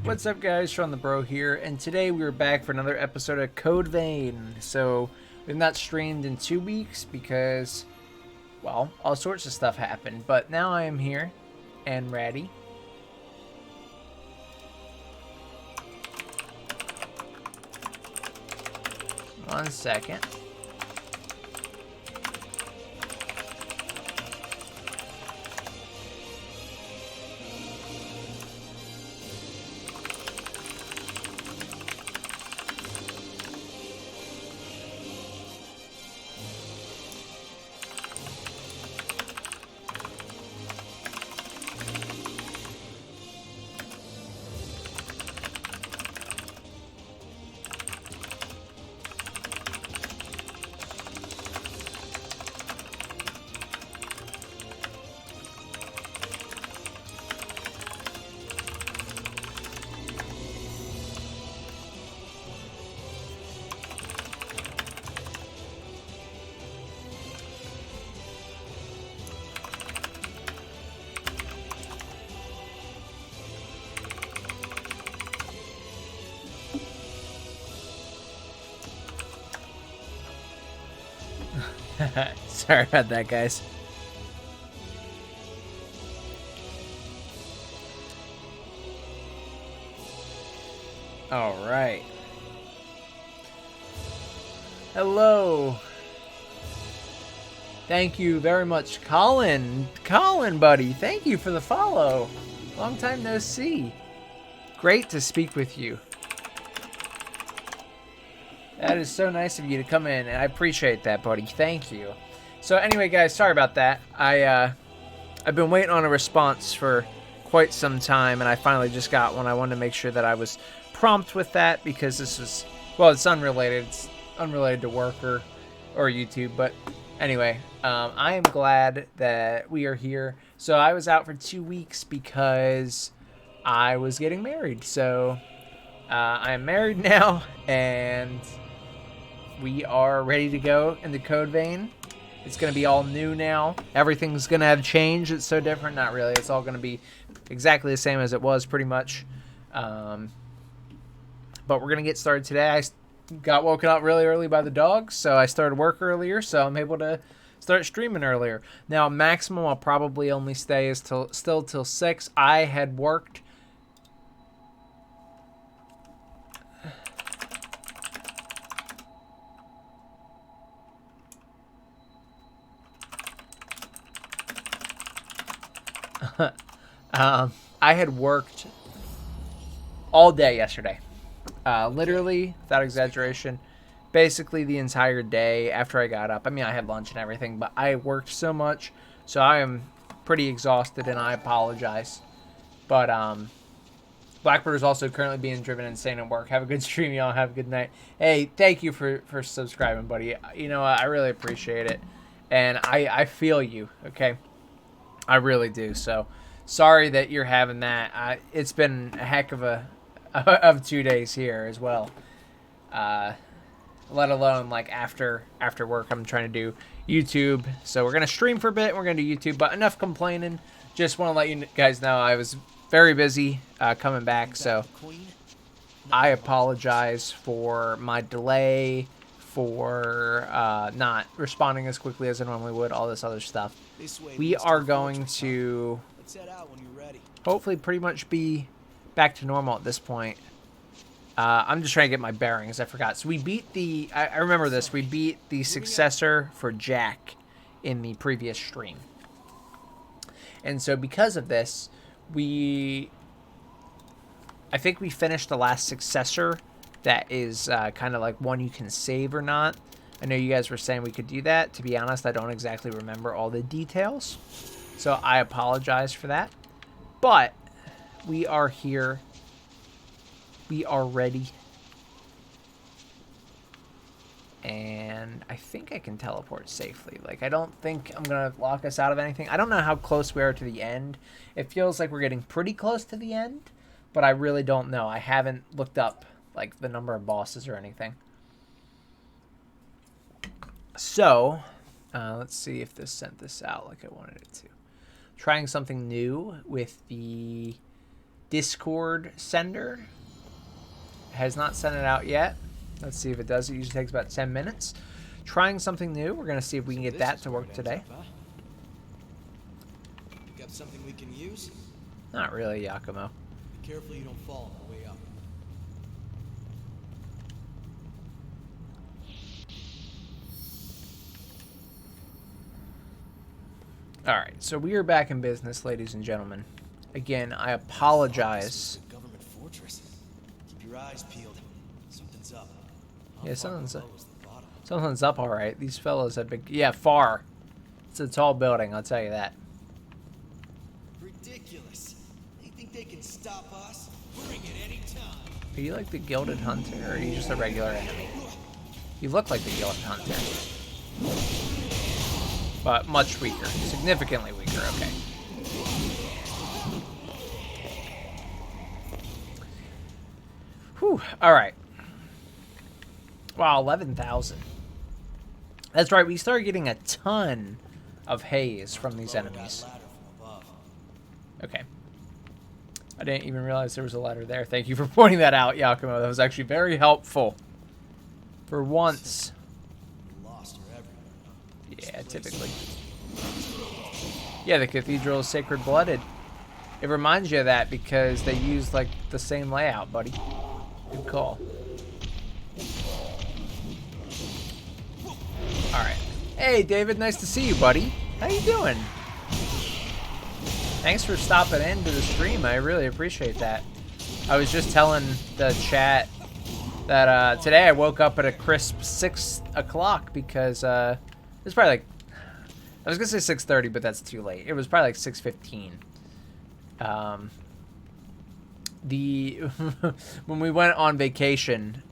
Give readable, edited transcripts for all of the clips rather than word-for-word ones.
What's up, guys? Shawnthebro here, and today we're back for another episode of Code Vein. So, we've not streamed in 2 weeks because, well, all sorts of stuff happened, but now I am here and ready. One second. Sorry about that, guys. All right. Hello. Thank you very much, Colin. Colin, buddy, thank you for the follow. Long time no see. Great to speak with you. That is so nice of you to come in, and I appreciate that, buddy. Thank you. So anyway, guys, sorry about that. I've been waiting on a response for quite some time, and I finally just got one. I wanted to make sure that I was prompt with that because this was, well, it's unrelated. It's unrelated to work or YouTube, but anyway, I am glad that we are here. So I was out for 2 weeks because I was getting married. So I am married now, and we are ready to go in the Code Vein. It's going to be all new now. Everything's going to have changed. It's so different. Not really. It's all going to be exactly the same as it was, pretty much. But we're going to get started today. I got woken up really early by the dogs, so I started work earlier, so I'm able to start streaming earlier. Now, maximum I'll probably only stay is still till 6. I had worked... I had worked all day yesterday. Literally, without exaggeration, basically the entire day after I got up. I mean, I had lunch and everything, but I worked so much, so I am pretty exhausted, and I apologize. But Blackbird is also currently being driven insane at work. Have a good stream, y'all. Have a good night. Hey, thank you for subscribing, buddy. You know, I really appreciate it, and I feel you, okay? I really do. So sorry that you're having that. It's been a heck of of 2 days here as well. Let alone like after work, I'm trying to do YouTube. So we're gonna stream for a bit. We're gonna do YouTube, but enough complaining. Just want to let you guys know I was very busy coming back. So I apologize for my delay, for not responding as quickly as I normally would. All this other stuff. We are going to hopefully pretty much be back to normal at this point. I'm just trying to get my bearings. I forgot. So we beat the... I remember this. We beat the successor for Jack in the previous stream. And so because of this, I think we finished the last successor that is kind of like one you can save or not. I know you guys were saying we could do that. To be honest, I don't exactly remember all the details. So I apologize for that. But we are here. We are ready. And I think I can teleport safely. Like, I don't think I'm going to lock us out of anything. I don't know how close we are to the end. It feels like we're getting pretty close to the end. But I really don't know. I haven't looked up, like, the number of bosses or anything. So, let's see if this sent this out like I wanted it to. Trying something new with the Discord sender. Has not sent it out yet. Let's see if it does. It usually takes about 10 minutes. Trying something new. We're going to see if we can get that to work today. Got something we can use? Not really, Yakumo. Be careful you don't fall on the way up. Alright, so we are back in business, ladies and gentlemen. Again, I apologize. Government fortress. Keep your eyes peeled. Something's up. Yeah, something's up, alright. These fellas have been... Yeah, far. It's a tall building, I'll tell you that. Ridiculous. They think they can stop us? Bring it any time. Are you like the Gilded Hunter, or are you just a regular enemy? You look like the Gilded Hunter. But much weaker. Significantly weaker, okay. Whew, alright. Wow, 11,000. That's right, we started getting a ton of haze from these enemies. Okay. I didn't even realize there was a ladder there. Thank you for pointing that out, Yakumo. That was actually very helpful. For once. Yeah, typically. Yeah, the cathedral is sacred-blooded. It reminds you of that because they use, like, the same layout, buddy. Good call. Alright. Hey, David, nice to see you, buddy. How you doing? Thanks for stopping into the stream. I really appreciate that. I was just telling the chat that today I woke up at a crisp 6 o'clock because it's probably like, I was gonna say 6:30, but that's too late. It was probably like 6:15. When we went on vacation,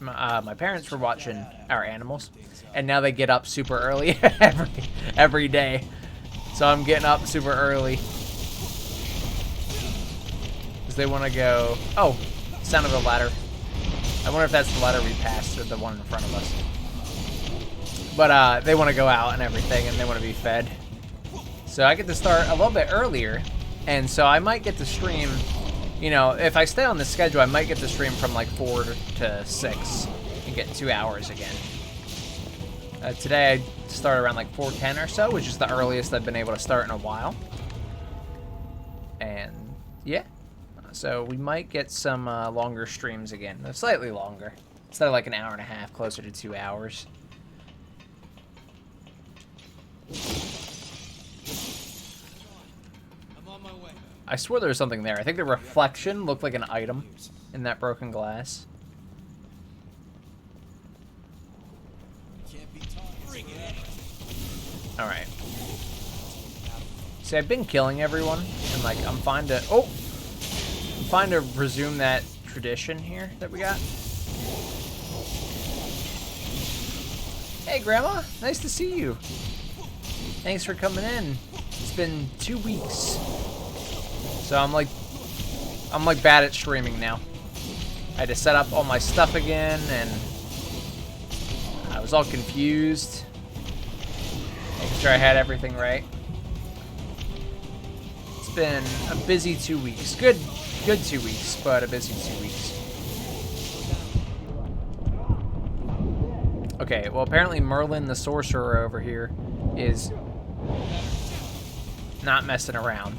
my parents were watching our animals, and now they get up super early every day. So I'm getting up super early because they want to go. Oh, sound of a ladder. I wonder if that's the ladder we passed or the one in front of us. But they want to go out and everything, and they want to be fed. So I get to start a little bit earlier, and so I might get to stream. You know, if I stay on the schedule, I might get to stream from like 4 to 6 and get 2 hours again. Today I started around like 4:10 or so, which is the earliest I've been able to start in a while. And yeah, so we might get some longer streams again, slightly longer. Instead of like an hour and a half, closer to 2 hours. I swear there was something there. I think the reflection looked like an item in that broken glass. Alright. See, I've been killing everyone, and like, I'm fine to resume that tradition here that we got. Hey, Grandma. Nice to see you. Thanks for coming in. It's been 2 weeks. So I'm like bad at streaming now. I had to set up all my stuff again, and I was all confused. Making sure I had everything right. It's been a busy 2 weeks. Good 2 weeks, but a busy 2 weeks. Okay, well apparently Merlin the sorcerer over here is not messing around.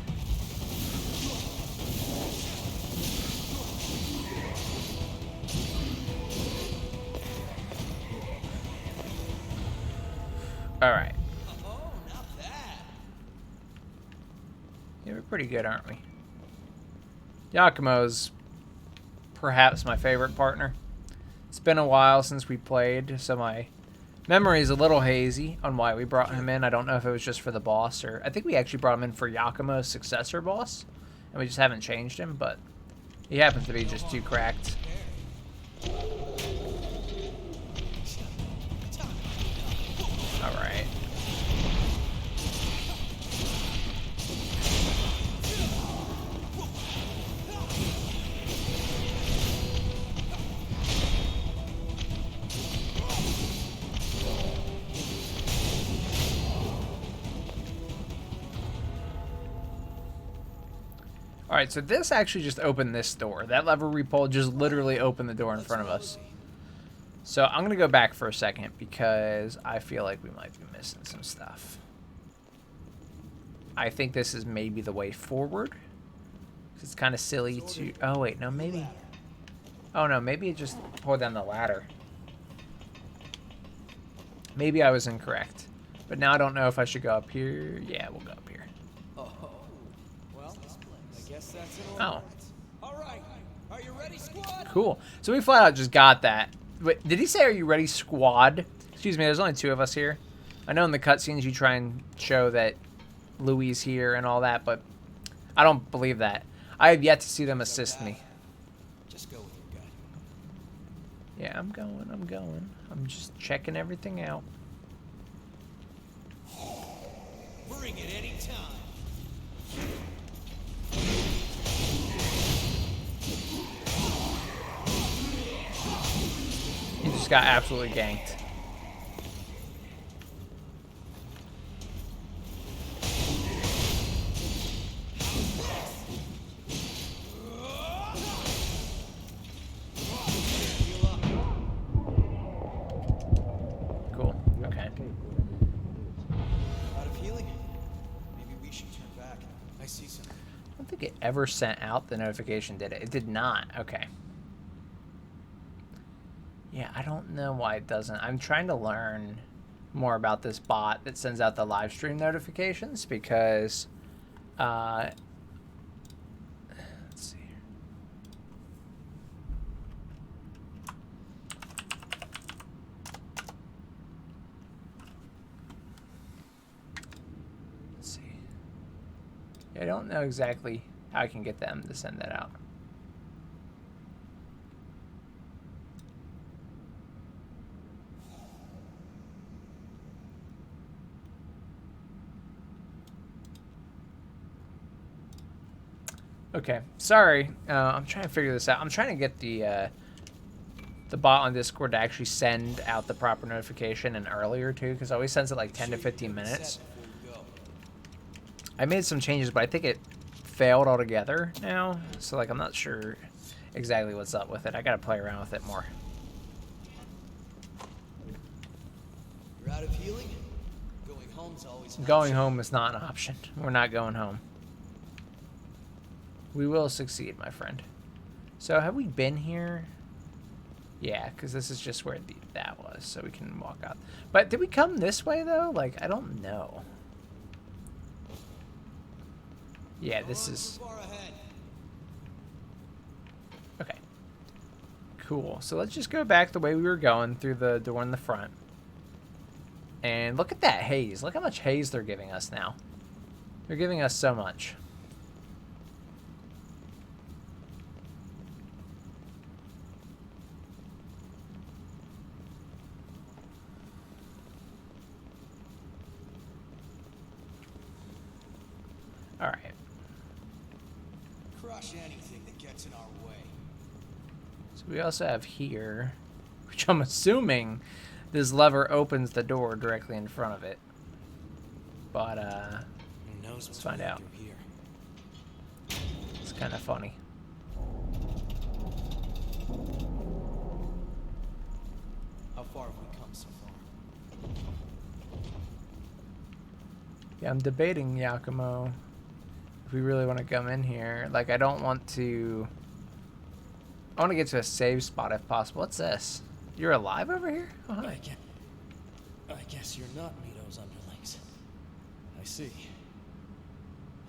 Alright. Oh, not bad. Yeah, we're pretty good, aren't we? Yakumo's perhaps my favorite partner. It's been a while since we played, so my memory is a little hazy on why we brought him in. I don't know if it was just for the boss, or I think we actually brought him in for Yakumo's successor boss, and we just haven't changed him, but he happens to be just too cracked. Alright. Alright, so this actually just opened this door. That lever we pulled just literally opened the door in front of us. So I'm going to go back for a second because I feel like we might be missing some stuff. I think this is maybe the way forward. It's kind of silly to... Oh, wait, no, maybe... Oh, no, maybe it just pulled down the ladder. Maybe I was incorrect. But now I don't know if I should go up here. Yeah, we'll go up here. Oh, well, I guess that's it. Oh. All right, are you ready, squad? Cool. So we flat out just got that. Wait, did he say, are you ready, squad? Excuse me, there's only 2 of us here. I know in the cutscenes you try and show that Louis here and all that, but I don't believe that. I have yet to see them assist me. Just go with your gut. Yeah, I'm going. I'm just checking everything out. Bring it anytime. He just got absolutely ganked. Cool. Okay. Out of healing? Maybe we should turn back. I see something. I don't think it ever sent out the notification, did it? It did not. Okay. Yeah, I don't know why it doesn't. I'm trying to learn more about this bot that sends out the live stream notifications because, let's see here. Let's see. I don't know exactly how I can get them to send that out. Okay, sorry. I'm trying to figure this out. I'm trying to get the bot on Discord to actually send out the proper notification and earlier too, because it always sends it like 10 to 15 minutes. I made some changes, but I think it failed altogether now. So like, I'm not sure exactly what's up with it. I gotta play around with it more. You're out of healing? Going home's always an Going option. home is not an option. We're not going home. We will succeed, my friend. So have we been here? Yeah, because this is just where that was, so we can walk out. But did we come this way, though? Like, I don't know. Yeah, this is... Far ahead. Okay. Cool. So let's just go back the way we were going, through the door in the front. And look at that haze. Look how much haze they're giving us now. They're giving us so much. All right. Crush anything that gets in our way. So we also have here, which I'm assuming this lever opens the door directly in front of it. But, Who knows let's find out. Here. It's kind of funny. How far have we come so far? Yeah, I'm debating, Yakumo, if we really want to come in here. Like, I don't want to... I want to get to a save spot if possible. What's this? You're alive over here? Oh, hi. I guess you're not Mito's underlings. I see.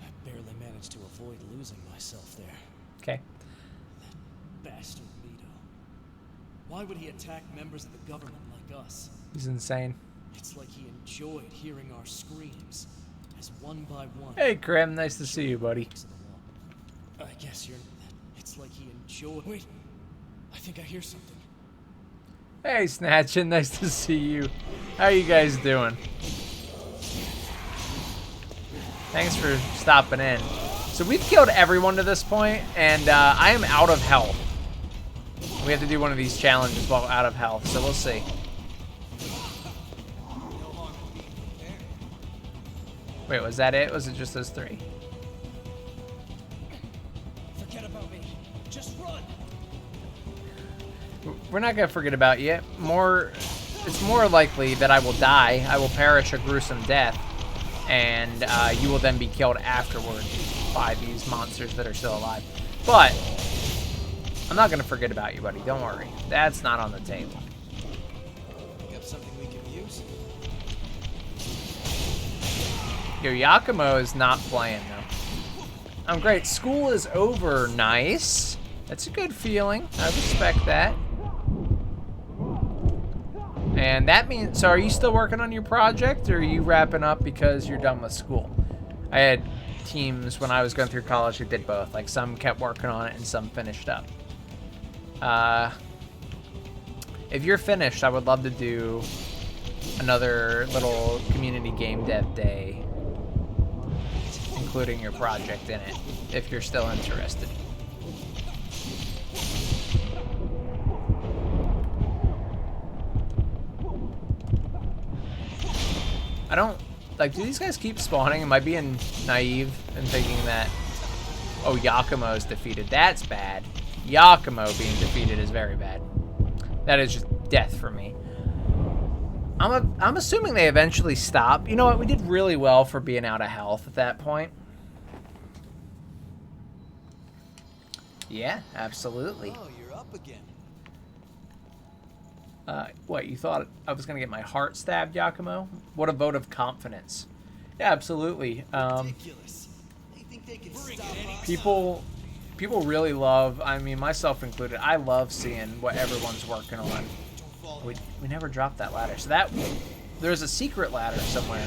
I barely managed to avoid losing myself there. Okay. That bastard Mito. Why would he attack members of the government like us? He's insane. It's like he enjoyed hearing our screams, as one by one... Hey, Krem. Nice to see you, buddy. I guess you're... It's like he enjoyed... Wait, I think I hear something. Hey, Snatchin'. Nice to see you. How you guys doing? Thanks for stopping in. So we've killed everyone to this point, and I am out of health. We have to do one of these challenges while out of health, so we'll see. Wait, was that it? Was it just those 3? we're not gonna forget about you. It's more likely that I will die. I will perish a gruesome death, and you will then be killed afterward by these monsters that are still alive. But I'm not gonna forget about you, buddy. Don't worry. That's not on the table. You got something we can use? Yo, Yakumo is not playing though. I'm great. School is over. Nice. That's a good feeling. I respect that. And that means, so are you still working on your project, or are you wrapping up because you're done with school? I had teams when I was going through college who did both. Like, some kept working on it and some finished up. If you're finished, I would love to do another little community game dev day, including your project in it, if you're still interested. I don't, like, do these guys keep spawning? Am I being naive and thinking that, oh, Yakumo's defeated? That's bad. Yakumo being defeated is very bad. That is just death for me. I'm assuming they eventually stop. You know what? We did really well for being out of health at that point. Yeah, absolutely. Oh, you're up again. What, you thought I was going to get my heart stabbed, Yakumo? What a vote of confidence. Yeah, absolutely. Ridiculous. They think they can stop us. People really love, I mean, myself included, I love seeing what everyone's working on. We never dropped that ladder. So there's a secret ladder somewhere.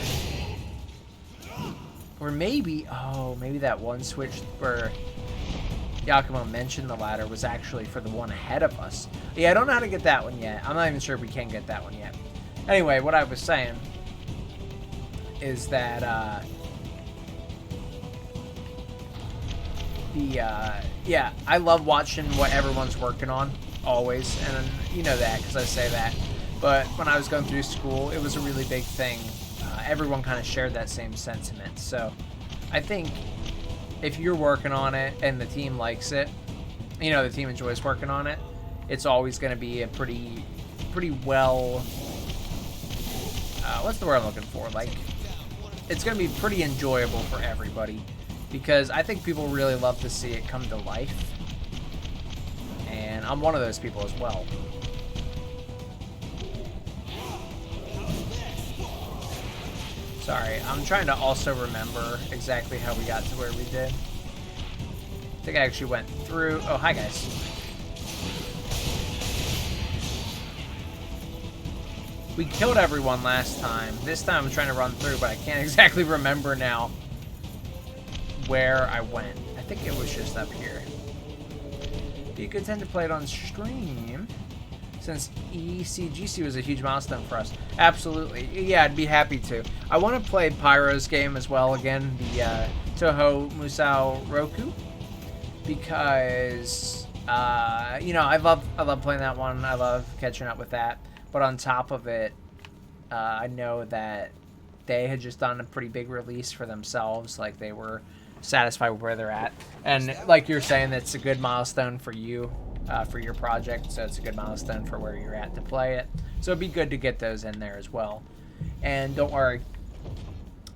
Or maybe, oh, maybe that one switch where Yakumo mentioned the ladder was actually for the one ahead of us. Yeah, I don't know how to get that one yet. I'm not even sure if we can get that one yet. Anyway, what I was saying is that, yeah, I love watching what everyone's working on, always, and you know that, because I say that. But when I was going through school, it was a really big thing. Everyone kind of shared that same sentiment. So I think if you're working on it and the team likes it, you know, the team enjoys working on it, it's always going to be a pretty well, what's the word I'm looking for? Like, it's going to be pretty enjoyable for everybody, because I think people really love to see it come to life. And I'm one of those people as well. Sorry, I'm trying to also remember exactly how we got to where we did. I think I actually went through. Oh, hi guys. We killed everyone last time. This time I'm trying to run through, but I can't exactly remember now where I went. I think it was just up here. Be a good time to play it on stream, since ECGC was a huge milestone for us. Absolutely. Yeah, I'd be happy to. I want to play Pyro's game as well again, the Toho Musou Roku, because you know, I love playing that one. I love catching up with that. But on top of it, I know that they had just done a pretty big release for themselves. Like, they were satisfied with where they're at, and like you're saying, that's a good milestone for you, for your project. So it's a good milestone for where you're at to play it. So it'd be good to get those in there as well. And don't worry,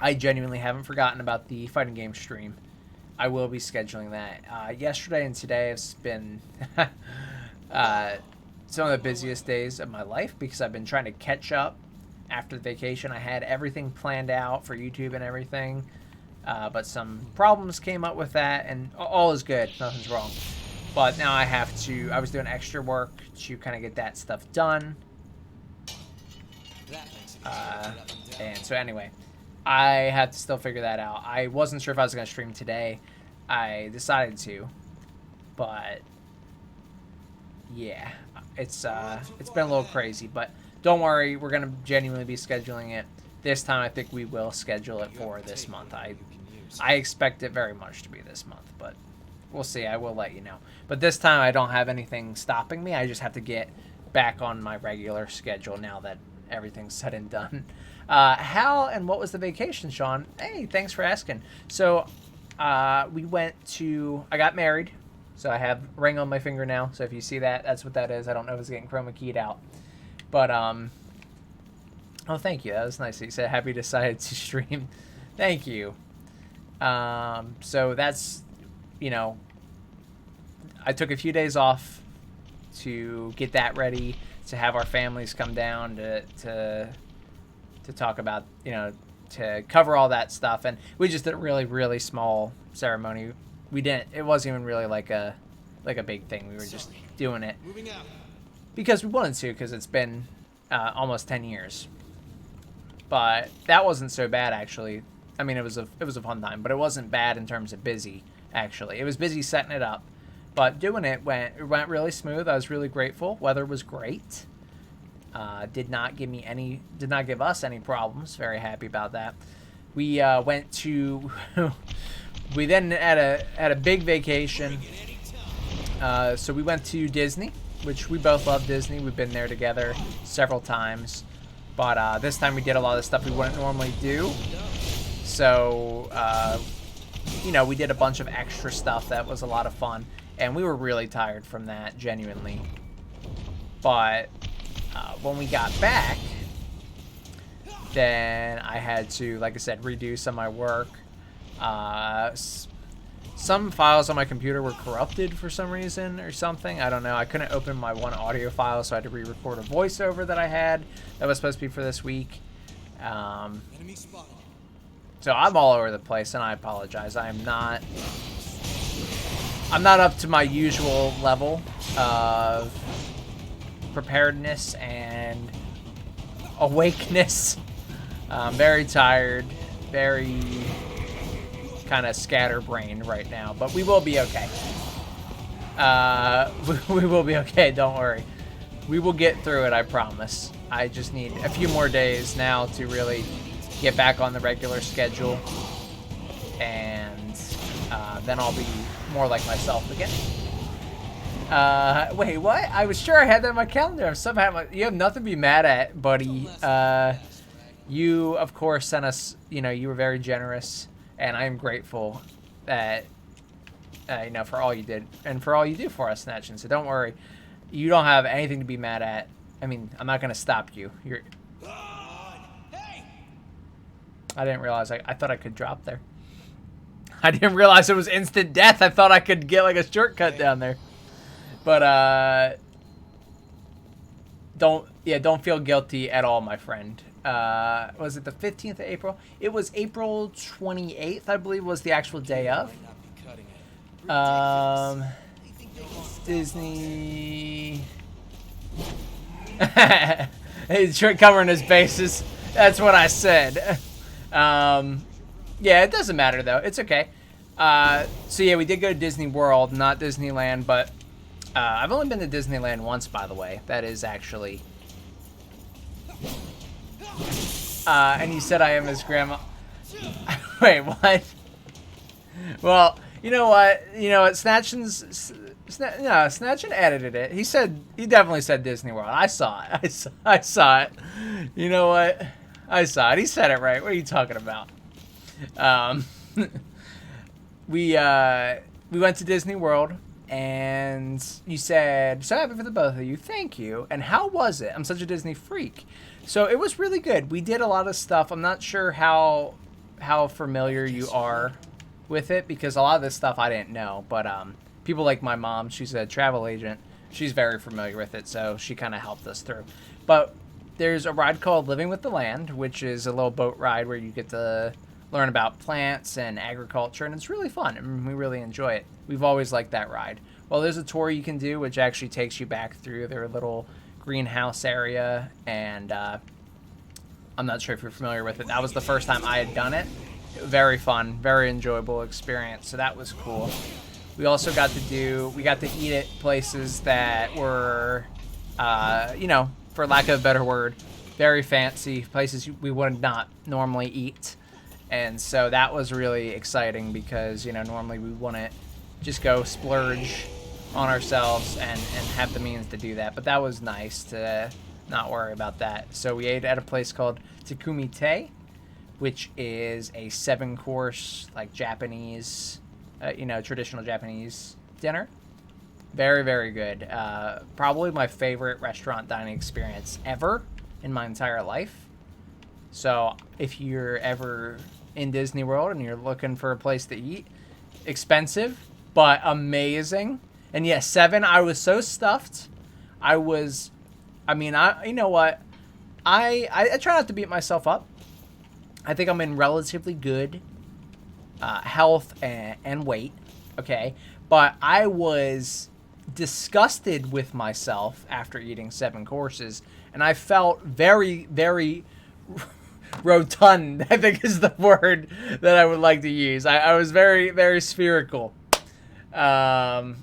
I genuinely haven't forgotten about the fighting game stream. I will be scheduling that. Yesterday and today has been some of the busiest days of my life, because I've been trying to catch up after the vacation. I had everything planned out for YouTube and everything, but some problems came up with that, and all is good. Nothing's wrong. But now I have to, I was doing extra work to kind of get that stuff done. And so anyway, I had to still figure that out. I wasn't sure if I was going to stream today. I decided to, but yeah, it's been a little crazy, but don't worry, we're going to genuinely be scheduling it. This time I think we will schedule it for this month. I expect it very much to be this month, but we'll see. I will let you know. But this time I don't have anything stopping me. I just have to get back on my regular schedule now that everything's said and done. How and what was the vacation, Sean? Hey, thanks for asking. So we went to, I got married. So I have a ring on my finger now. So if you see that, that's what that is. I don't know if it's getting chroma keyed out. But, oh, thank you. That was nice that you said happy decided to stream. Thank you. So that's, you know, I took a few days off to get that ready, to have our families come down to talk about, you know, to cover all that stuff. And we just did a really, really small ceremony. It wasn't even really like a big thing. We were just doing it because we wanted to, because it's been almost 10 years. But that wasn't so bad, actually. I mean, it was a fun time, but it wasn't bad in terms of busy, actually. It was busy setting it up, but doing it went really smooth. I was really grateful. Weather was great. Did not give us any problems. Very happy about that. We went to we then had a big vacation. So we went to Disney, which we both love Disney. We've been there together several times, but this time we did a lot of stuff we wouldn't normally do. So you know, we did a bunch of extra stuff that was a lot of fun, and we were really tired from that, genuinely. But when we got back, then I had to, like I said, redo some of my work. Some files on my computer were corrupted for some reason or something. I don't know. I couldn't open my one audio file, so I had to re-record a voiceover that I had that was supposed to be for this week. So I'm all over the place, and I apologize. I'm not up to my usual level of preparedness and awakeness. I'm very tired, very kind of scatterbrained right now, but we will be okay. We will be okay, don't worry. We will get through it, I promise. I just need a few more days now to really get back on the regular schedule, and then I'll be more like myself again. Wait, what? I was sure I had that on my calendar. Somehow, you have nothing to be mad at, buddy. You, of course, sent us, you know, you were very generous, and I am grateful that, you know, for all you did, and for all you do for us, Snatchin'. So don't worry. You don't have anything to be mad at. I mean, I'm not going to stop you. I didn't realize, I thought I could drop there. I didn't realize it was instant death. I thought I could get, like, a shortcut down there. But, don't feel guilty at all, my friend. Was it the 15th of April? It was April 28th, I believe, was the actual day of. Disney. He's covering his bases. That's what I said. Yeah, it doesn't matter, though. It's okay. So, yeah, we did go to Disney World, not Disneyland, but I've only been to Disneyland once, by the way. That is actually... and you said I am his grandma. Wait, what? Well, you know what? Snatchin edited it. He definitely said Disney World. I saw it. I saw it. You know what? I saw it. He said it right. What are you talking about? We went to Disney World, and you said, so happy for the both of you. Thank you. And how was it? I'm such a Disney freak. So it was really good. We did a lot of stuff. I'm not sure how familiar you are with it, because a lot of this stuff I didn't know. But people like my mom, she's a travel agent. She's very familiar with it, so she kind of helped us through. But there's a ride called Living with the Land, which is a little boat ride where you get to learn about plants and agriculture, and it's really fun, and we really enjoy it. We've always liked that ride. Well, there's a tour you can do, which actually takes you back through their little greenhouse area, and I'm not sure if you're familiar with it. That was the first time I had done it. Very fun, very enjoyable experience, so that was cool. We also got to eat at places that were, you know, for lack of a better word, very fancy, places we would not normally eat. And so that was really exciting because, you know, normally we wouldn't just go splurge on ourselves and have the means to do that. But that was nice to not worry about that. So we ate at a place called Takumite, which is a 7-course, like, Japanese, you know, traditional Japanese dinner. Very, very good. Probably my favorite restaurant dining experience ever in my entire life. So if you're ever in Disney World and you're looking for a place to eat, expensive, but amazing. And yes, 7, I was so stuffed. You know what? I try not to beat myself up. I think I'm in relatively good health and weight, okay? But I was disgusted with myself after eating 7 courses, and I felt very, very rotund, I think is the word that I would like to use. I was very, very spherical. Can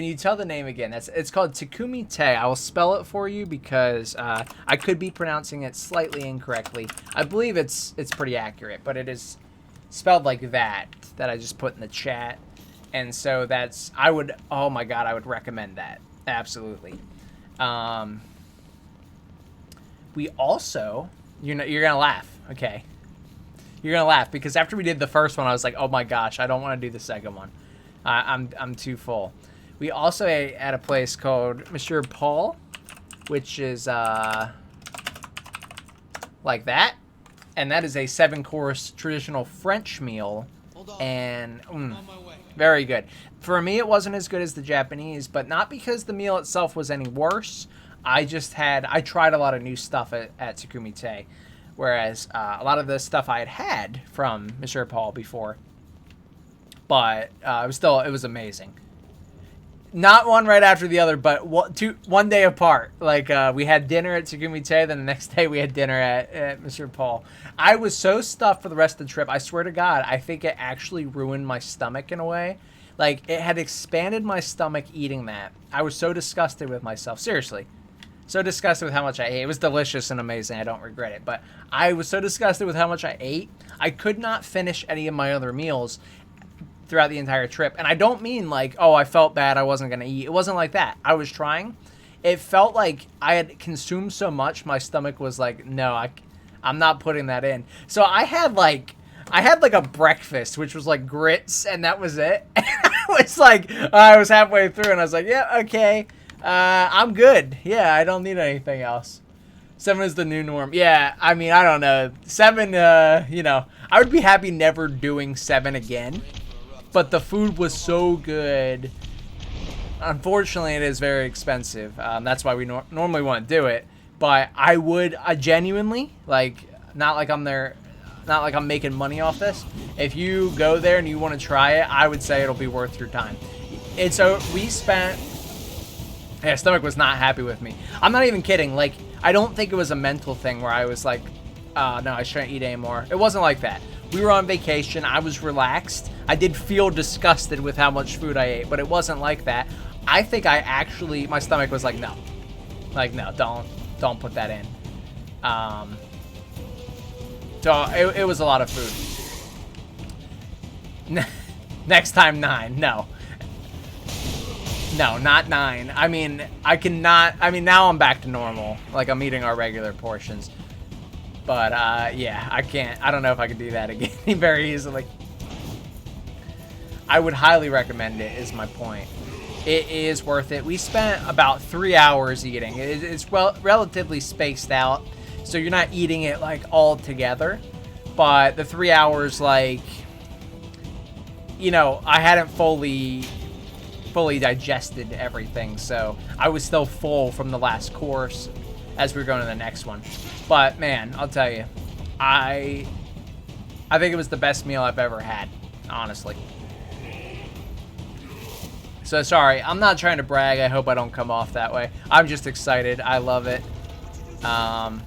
you tell the name again? It's called Takumi Te. I will spell it for you because I could be pronouncing it slightly incorrectly. I believe it's pretty accurate, but it is spelled like that I just put in the chat. And so oh my god, I would recommend that. Absolutely. We also, you're gonna laugh, okay? You're gonna laugh because after we did the first one, I was like, oh my gosh, I don't want to do the second one. I'm too full. We also ate at a place called Monsieur Paul, which is like that, and that is a 7-course traditional French meal, and very good. For me, it wasn't as good as the Japanese, but not because the meal itself was any worse. I tried a lot of new stuff at Takumi Te, whereas a lot of the stuff I had from Monsieur Paul before, but it was amazing. Not one right after the other, but one day apart. Like, we had dinner at Takumi Te, then the next day we had dinner at Monsieur Paul. I was so stuffed for the rest of the trip. I swear to God, I think it actually ruined my stomach in a way. Like, it had expanded my stomach eating that. I was so disgusted with myself. Seriously. So disgusted with how much I ate. It was delicious and amazing. I don't regret it. But I was so disgusted with how much I ate. I could not finish any of my other meals throughout the entire trip. And I don't mean like, oh, I felt bad I wasn't going to eat. It wasn't like that. I was trying. It felt like I had consumed so much, my stomach was like, no, I'm not putting that in. So I had like a breakfast, which was like grits, and that was it. And I was halfway through, and I was like, yeah, okay, I'm good. Yeah, I don't need anything else. 7 is the new norm. Yeah, I mean, I don't know. 7, I would be happy never doing 7 again. But the food was so good. Unfortunately, it is very expensive. That's why we normally wouldn't do it. But I genuinely, not like I'm making money off this. If you go there and you want to try it, I would say it'll be worth your time. And so we spent... Yeah, stomach was not happy with me. I'm not even kidding. Like, I don't think it was a mental thing where I was like, no, I shouldn't eat anymore. It wasn't like that. We were on vacation. I was relaxed. I did feel disgusted with how much food I ate, but it wasn't like that. I think my stomach was like, no. Like, no, don't put that in. So it was a lot of food. Next time 9. No, not 9. I mean, now I'm back to normal. Like, I'm eating our regular portions. But, yeah, I can't. I don't know if I could do that again very easily. I would highly recommend it, is my point. It is worth it. We spent about 3 hours eating. It's relatively spaced out, so you're not eating it, like, all together. But the 3 hours, like, I hadn't fully digested everything, so I was still full from the last course as we were going to the next one. But man, I'll tell you, I think it was the best meal I've ever had, honestly. So sorry, I'm not trying to brag. I hope I don't come off that way. I'm just excited. I love it. And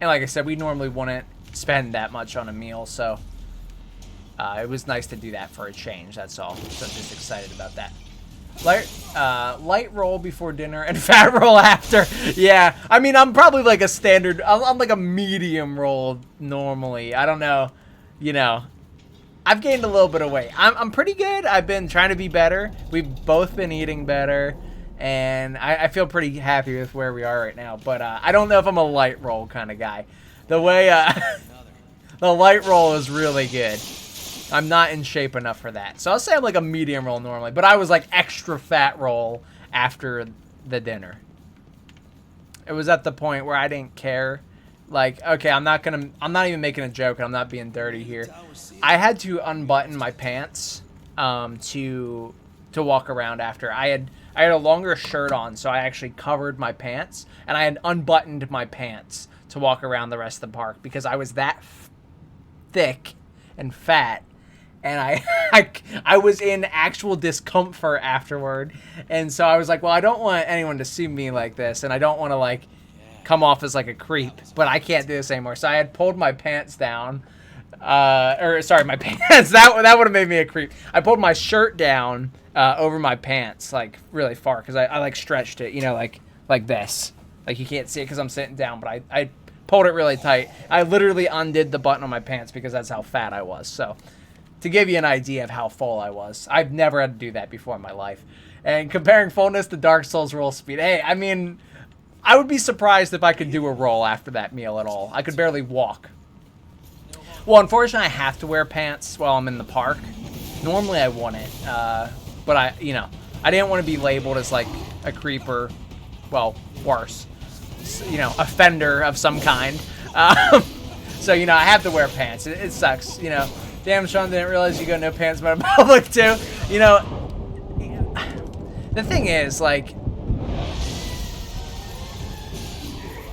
like I said, we normally wouldn't spend that much on a meal, so it was nice to do that for a change, that's all. So I'm just excited about that. Light roll before dinner and fat roll after. Yeah, I mean, I'm probably like a standard, I'm like a medium roll normally. I don't know, I've gained a little bit of weight. I'm pretty good. I've been trying to be better. We've both been eating better, and I feel pretty happy with where we are right now. But I don't know if I'm a light roll kind of guy. The way the light roll is really good. I'm not in shape enough for that. So I'll say I'm like a medium roll normally, but I was like extra fat roll after the dinner. It was at the point where I didn't care. Like, okay, I'm not even making a joke, and I'm not being dirty here. I had to unbutton my pants to walk around after. I had a longer shirt on, so I actually covered my pants, and I had unbuttoned my pants to walk around the rest of the park because I was that thick and fat, and I was in actual discomfort afterward. And so I was like, well, I don't want anyone to see me like this, and I don't want to like come off as like a creep, but I can't do this anymore. So I had pulled my pants down, my pants. That would have made me a creep. I pulled my shirt down over my pants, like really far, because I like stretched it, you know, like this. Like you can't see it because I'm sitting down, but I pulled it really tight. I literally undid the button on my pants because that's how fat I was. So to give you an idea of how full I was, I've never had to do that before in my life. And comparing fullness to Dark Souls roll speed, hey, I mean, I would be surprised if I could do a roll after that meal at all. I could barely walk. Well, unfortunately, I have to wear pants while I'm in the park. Normally, I wouldn't, but I didn't want to be labeled as like a creeper. Well, worse, offender of some kind. So I have to wear pants. It sucks. Damn, Sean didn't realize you go no pants but in public too. The thing is, like,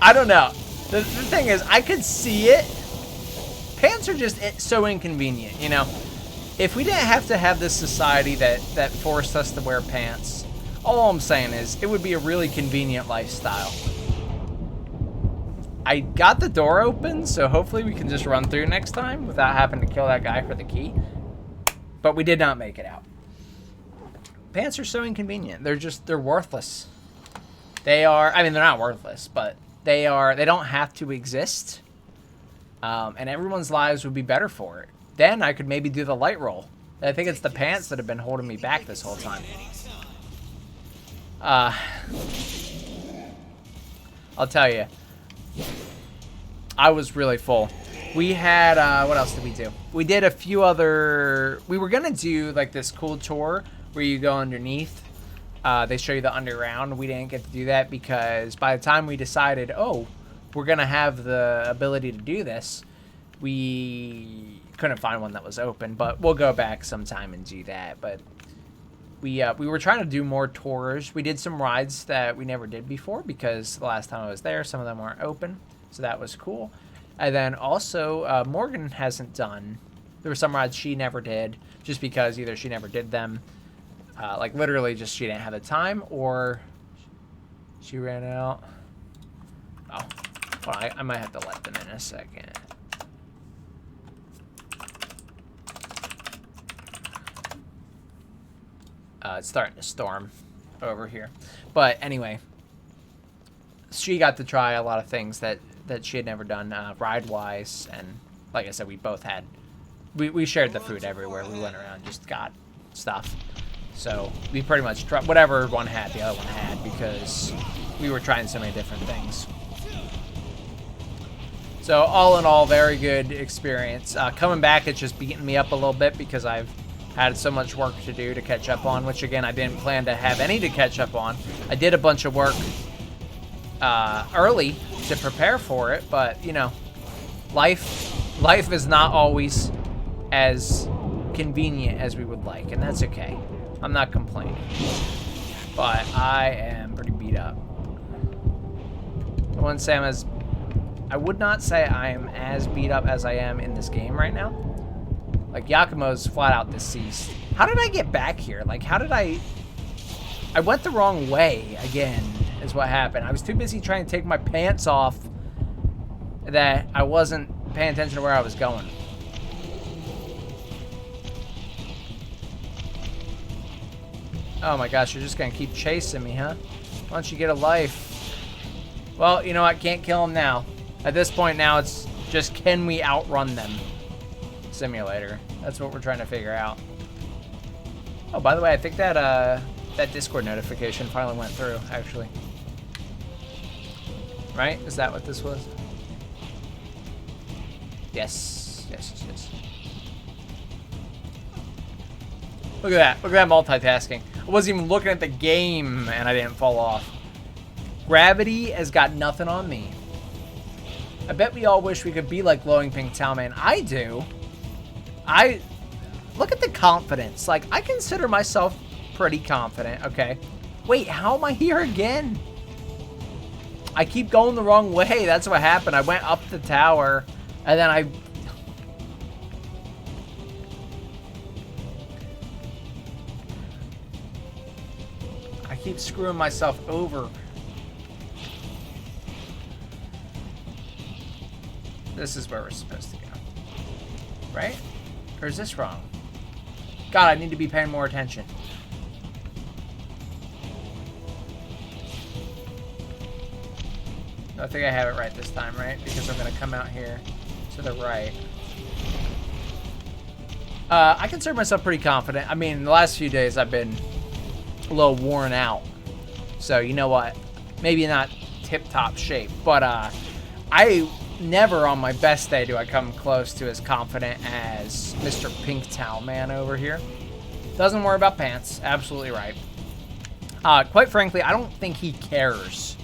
I don't know. The thing is, I could see it. Pants are just so inconvenient, If we didn't have to have this society that forced us to wear pants, all I'm saying is it would be a really convenient lifestyle. I got the door open, so hopefully we can just run through next time without having to kill that guy for the key. But we did not make it out. Pants are so inconvenient. They're worthless. They're not worthless, but they don't have to exist. And everyone's lives would be better for it. Then I could maybe do the light roll. I think it's the pants that have been holding me back this whole time. I'll tell you, I was really full. We had, what else did we do? We did a few other, we were gonna do like this cool tour where you go underneath. They show you the underground. We didn't get to do that because by the time we decided, oh, we're gonna have the ability to do this, we couldn't find one that was open, but we'll go back sometime and do that. But we were trying to do more tours. We did some rides that we never did before because the last time I was there, some of them weren't open, so that was cool. And then also Morgan hasn't done. There were some rides she never did just because either she never did them, like literally just she didn't have the time, or she ran out. Oh, well, I might have to let them in a second. It's starting to storm over here. But anyway, she got to try a lot of things that she had never done ride-wise. And like I said, we both had... We shared the food everywhere. We went around and just got stuff. So we pretty much tried... Whatever one had, the other one had, because we were trying so many different things. So all in all, very good experience. Coming back, it's just beating me up a little bit because I've had so much work to do to catch up on, which again, I didn't plan to have any to catch up on. I did a bunch of work early to prepare for it, but life is not always as convenient as we would like, and that's okay. I'm not complaining, but I am pretty beat up. I would not say I am as beat up as I am in this game right now. Like, Yakumo's flat out deceased. How did I get back here? Like, how did I went the wrong way again, is what happened. I was too busy trying to take my pants off that I wasn't paying attention to where I was going. Oh my gosh, you're just gonna keep chasing me, huh? Why don't you get a life? Well, you know what? Can't kill them now. At this point now, it's just, can we outrun them? Simulator. That's what we're trying to figure out. Oh, by the way, I think that that Discord notification finally went through, actually. Right? Is that what this was? Yes. Yes. Look at that. Look at that multitasking. I wasn't even looking at the game and I didn't fall off. Gravity has got nothing on me. I bet we all wish we could be like Glowing Pink Talman. I do. Look at the confidence. Like, I consider myself pretty confident, okay? Wait, how am I here again? I keep going the wrong way. That's what happened. I went up the tower, and then I keep screwing myself over. This is where we're supposed to go. Right? Or is this wrong? God, I need to be paying more attention. I think I have it right this time, right? Because I'm going to come out here to the right. I consider myself pretty confident. I mean, the last few days I've been a little worn out. So, you know what? Maybe not tip-top shape. But I never on my best day do I come close to as confident as Mr. Pink Towel Man over here. Doesn't worry about pants. Absolutely right. Quite frankly, I don't think he cares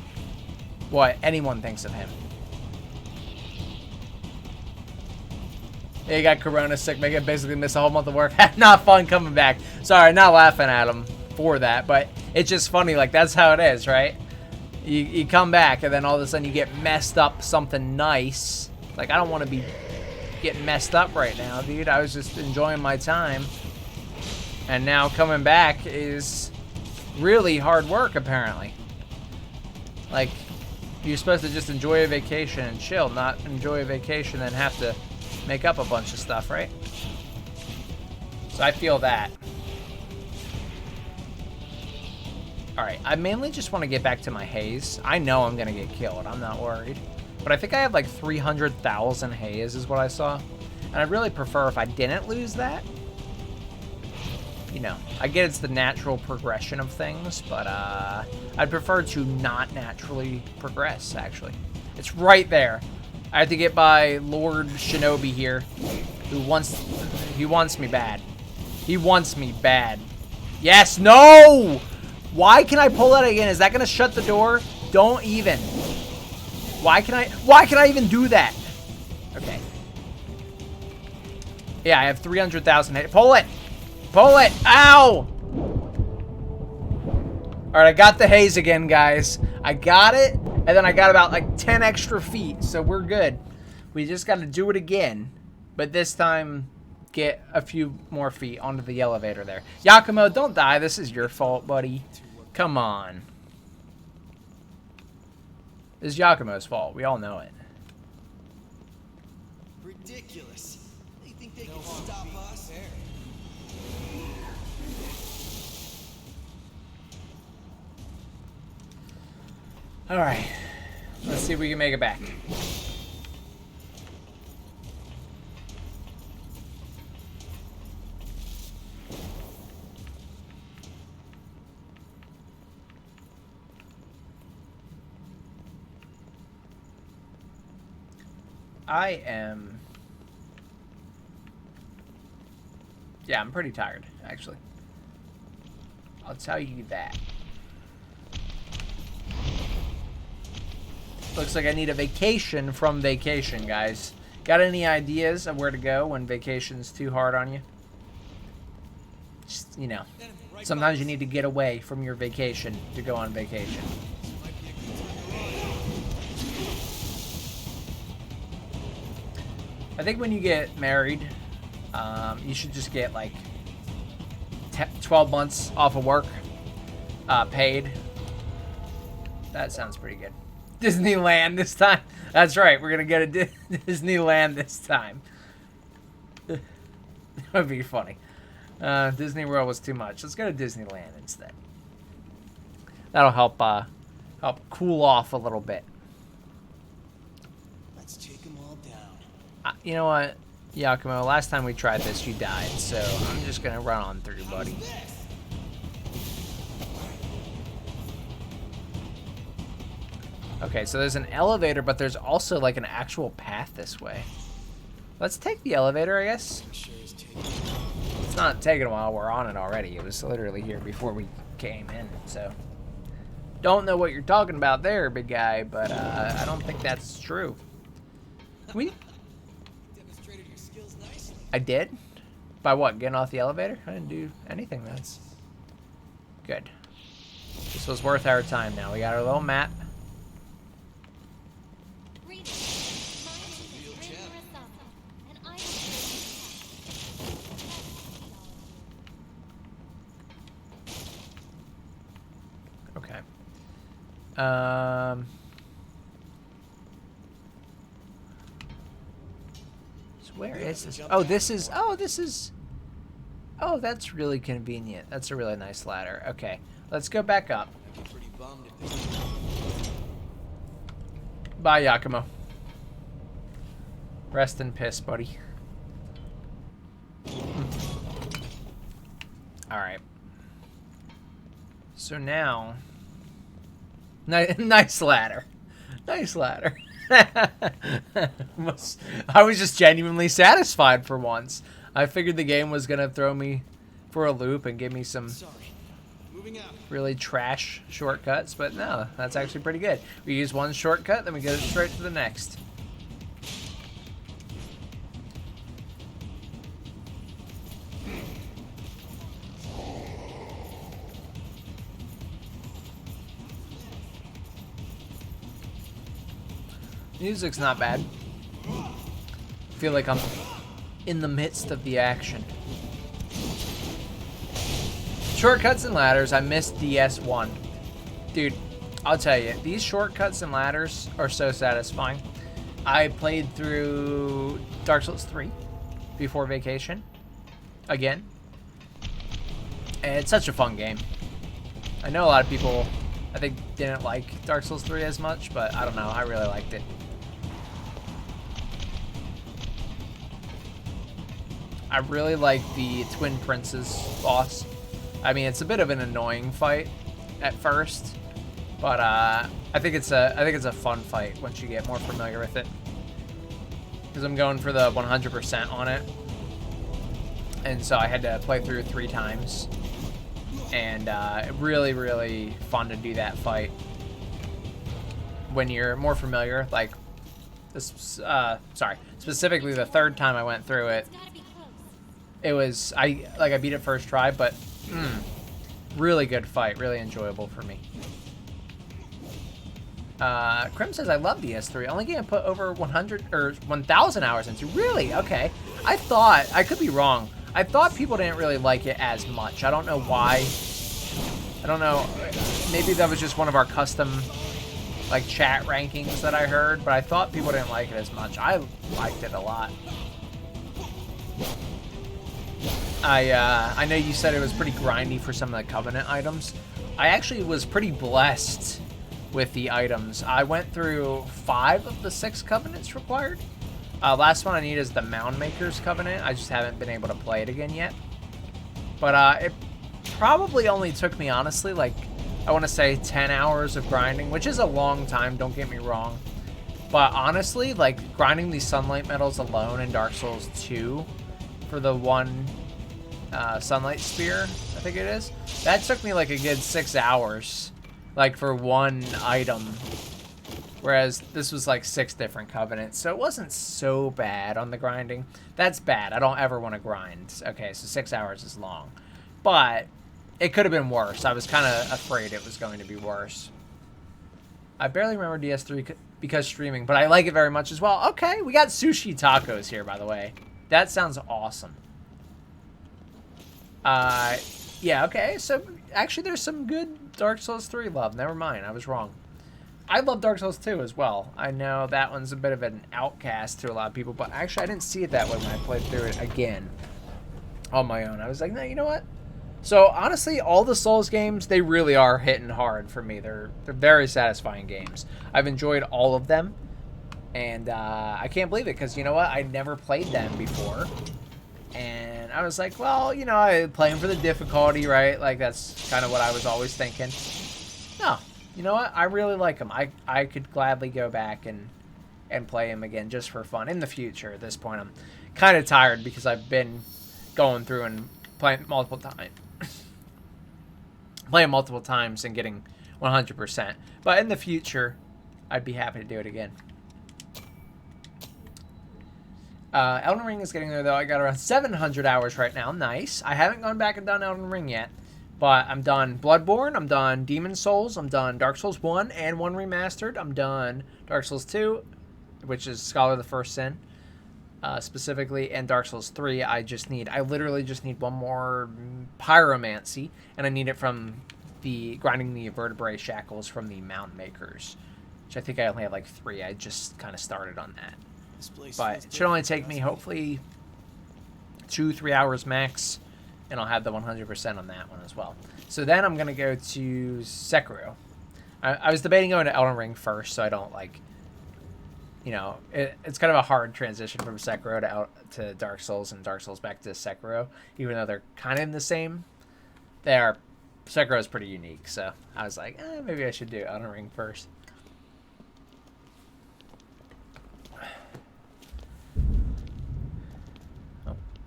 what anyone thinks of him. Yeah, you got Corona sick, make it basically miss a whole month of work. Not fun coming back. Sorry, not laughing at him for that, but it's just funny. Like, that's how it is, right? You come back, and then all of a sudden you get messed up something nice. Like, I don't want to be getting messed up right now, dude. I was just enjoying my time. And now coming back is really hard work, apparently. Like, you're supposed to just enjoy a vacation and chill, not enjoy a vacation and have to make up a bunch of stuff, right? So I feel that. Alright, I mainly just want to get back to my haze. I know I'm going to get killed. I'm not worried. But I think I have like 300,000 haze is what I saw. And I'd really prefer if I didn't lose that. You know, I get it's the natural progression of things, but I'd prefer to not naturally progress, actually. It's right there. I have to get by Lord Shinobi here, who he wants me bad. He wants me bad. Yes, no! Why can I pull that again? Is that gonna shut the door? Don't even. Why can I even do that? Okay. Yeah, I have 300,000. Pull it! Pull it! Ow! Alright, I got the haze again, guys. I got it, and then I got about like 10 extra feet, so we're good. We just got to do it again, but this time get a few more feet onto the elevator there. Yakumo, don't die. This is your fault, buddy. Come on. This is Yakumo's fault. We all know it. Ridiculous. They think they can stop us? Alright. Let's see if we can make it back. Yeah, I'm pretty tired, actually. I'll tell you that. Looks like I need a vacation from vacation, guys. Got any ideas of where to go when vacation's too hard on you? Just, you know, sometimes you need to get away from your vacation to go on vacation. I think when you get married, you should just get like 12 months off of work, paid. That sounds pretty good. Disneyland this time. That's right. We're going to get a Disneyland this time. That would be funny. Disney World was too much. Let's go to Disneyland instead. That'll help cool off a little bit. Let's take them all down. You know what, Yakumo? Last time we tried this, you died. So I'm just going to run on through, buddy. Okay, so there's an elevator, but there's also like an actual path this way. Let's take the elevator, I guess. It's not taking a while. We're on it already. It was literally here before we came in, so. Don't know what you're talking about there, big guy, but I don't think that's true. Demonstrated your skills nicely. I did? By what? Getting off the elevator? I didn't do anything. That's good. This was worth our time now. We got our little map. Okay. So where is this? Oh, this is. Oh, this is. Oh, that's really convenient. That's a really nice ladder. Okay, let's go back up. Bye, Yakumo. Rest in piss, buddy. All right. So now, nice ladder. Nice ladder. I was just genuinely satisfied for once. I figured the game was gonna throw me for a loop and give me some really trash shortcuts, but no, that's actually pretty good. We use one shortcut, then we go straight to the next. Music's not bad. I feel like I'm in the midst of the action. Shortcuts and ladders, I missed DS1. Dude, I'll tell you, these shortcuts and ladders are so satisfying. I played through Dark Souls 3 before vacation. Again. And it's such a fun game. I know a lot of people, I think, didn't like Dark Souls 3 as much, but I don't know, I really liked it. I really like the Twin Princes boss. I mean, it's a bit of an annoying fight at first, but I think it's a fun fight once you get more familiar with it. Because I'm going for the 100% on it, and so I had to play through 3 times, and really, really fun to do that fight when you're more familiar. Like this, sorry, specifically the 3rd time I went through it. It was, I beat it first try, but really good fight, really enjoyable for me. Krim says, I love DS3. Only game I put over 100 or 1,000 hours into. Really? Okay. I thought, I could be wrong. I thought people didn't really like it as much. I don't know why. I don't know. Maybe that was just one of our custom, like, chat rankings that I heard, but I thought people didn't like it as much. I liked it a lot. I know you said it was pretty grindy for some of the Covenant items. I actually was pretty blessed with the items. I went through 5 of the 6 Covenants required. Last one I need is the Mound Maker's Covenant. I just haven't been able to play it again yet. But it probably only took me, honestly, like, I want to say 10 hours of grinding, which is a long time, don't get me wrong. But honestly, like, grinding these Sunlight Medals alone in Dark Souls 2 for the one Sunlight Spear, I think it is, that took me like a good 6 hours, like, for one item, whereas this was like 6 different Covenants, so it wasn't so bad on the grinding. That's bad. I don't ever want to grind. Okay, so 6 hours is long, but it could have been worse. I was kind of afraid it was going to be worse. I barely remember DS3 because streaming, but I like it very much as well. Okay, we got sushi tacos here, by the way. That sounds awesome. Yeah, okay, so actually there's some good Dark Souls 3 love. Never mind, I was wrong. I love Dark Souls 2 as well. I know that one's a bit of an outcast to a lot of people, but actually I didn't see it that way when I played through it again on my own. I was like, no, you know what? So honestly, all the Souls games, they really are hitting hard for me. They're very satisfying games. I've enjoyed all of them, and I can't believe it, because you know what? I never played them before. And I was like, well, you know, I play them for the difficulty, right? Like, that's kind of what I was always thinking. No, you know what? I really like them. I could gladly go back and play them again just for fun in the future. At this point, I'm kind of tired because I've been going through and playing multiple times and getting 100%. But in the future, I'd be happy to do it again. Elden Ring is getting there, though. I got around 700 hours right now. Nice. I haven't gone back and done Elden Ring yet. But I'm done Bloodborne. I'm done Demon Souls. I'm done Dark Souls 1 and 1 Remastered. I'm done Dark Souls 2, which is Scholar of the First Sin, specifically. And Dark Souls 3, I literally just need one more Pyromancy. And I need it from the grinding the vertebrae shackles from the Mountain Makers. Which I think I only have like 3. I just kind of started on that. But it should only take me, hopefully, 2-3 hours max, and I'll have the 100% on that one as well. So then I'm going to go to Sekiro. I was debating going to Elden Ring first, so I don't, like, you know, it's kind of a hard transition from Sekiro to Dark Souls and Dark Souls back to Sekiro, even though they're kind of in the same. Sekiro is pretty unique, so I was like, maybe I should do Elden Ring first.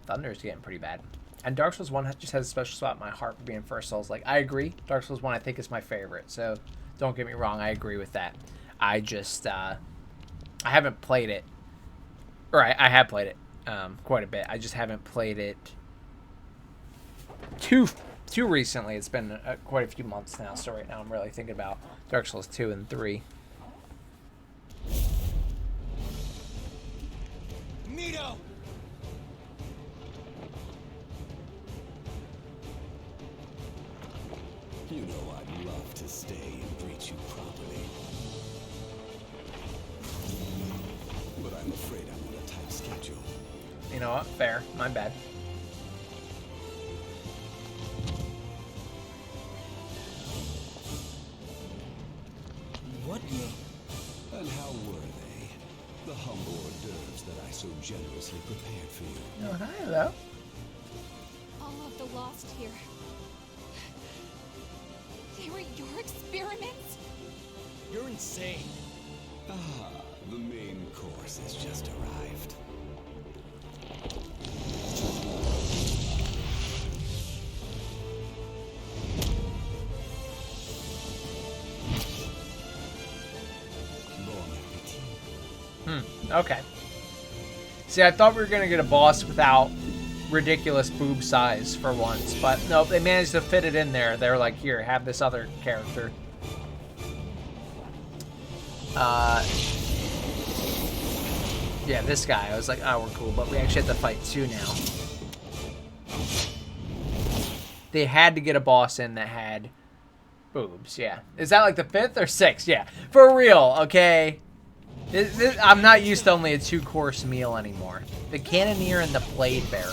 Thunder is getting pretty bad. And Dark Souls 1 just has a special spot in my heart for being first Souls. Like, I agree. Dark Souls 1, I think, is my favorite. So, don't get me wrong. I agree with that. I just, I haven't played it. Or, I have played it quite a bit. I just haven't played it too recently. It's been quite a few months now. So, right now, I'm really thinking about Dark Souls 2 and 3. Mito! You know I'd love to stay and greet you properly. But I'm afraid I'm on a tight schedule. You know what? Fair. My bad. What the... And how were they? The humble hors d'oeuvres that I so generously prepared for you. Oh, hi, hello. All of the lost here. They were your experiments? You're insane. Ah, the main course has just arrived. Bon appetit. Okay. See, I thought we were going to get a boss without ridiculous boob size for once, but nope, they managed to fit it in there. They were like, here, have this other character. Yeah, this guy. I was like, oh, we're cool, but we actually have to fight 2 now. They had to get a boss in that had boobs, yeah. Is that like the 5th or 6th? Yeah, for real, okay? I'm not used to only a 2-course meal anymore. The Cannoneer and the Blade Bearer.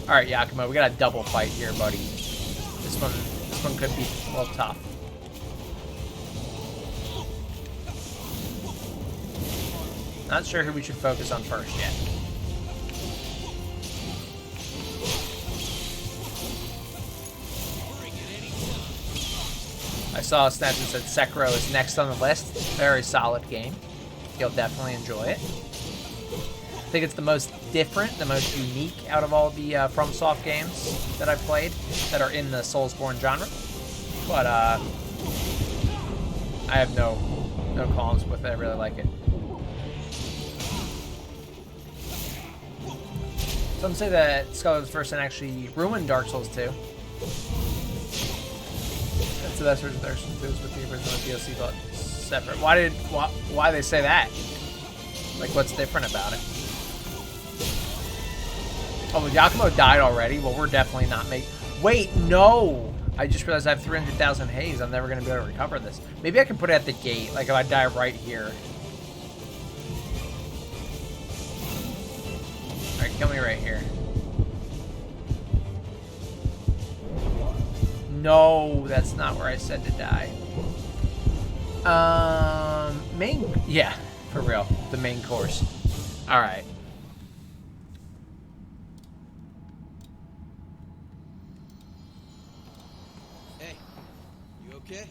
All right, Yakima, we got a double fight here, buddy. This one could be a little tough. Not sure who we should focus on first yet. I saw a snap that said Sekiro is next on the list. Very solid game. You'll definitely enjoy it. I think it's the most different, the most unique out of all the FromSoft games that I've played that are in the Soulsborne genre. But I have no qualms with it. I really like it. Some say that Scholar of the First Sin actually ruined Dark Souls 2. That's the best version of Dark Souls 2 is with the original DLC, but separate. Why they say that? Like, what's different about it? Oh, well, Yakumo died already? Well, we're definitely not making... Wait, no! I just realized I have 300,000 haze. I'm never going to be able to recover this. Maybe I can put it at the gate, like if I die right here. Alright, kill me right here. No, that's not where I said to die. Yeah, for real. The main course. Alright. Hey, you okay?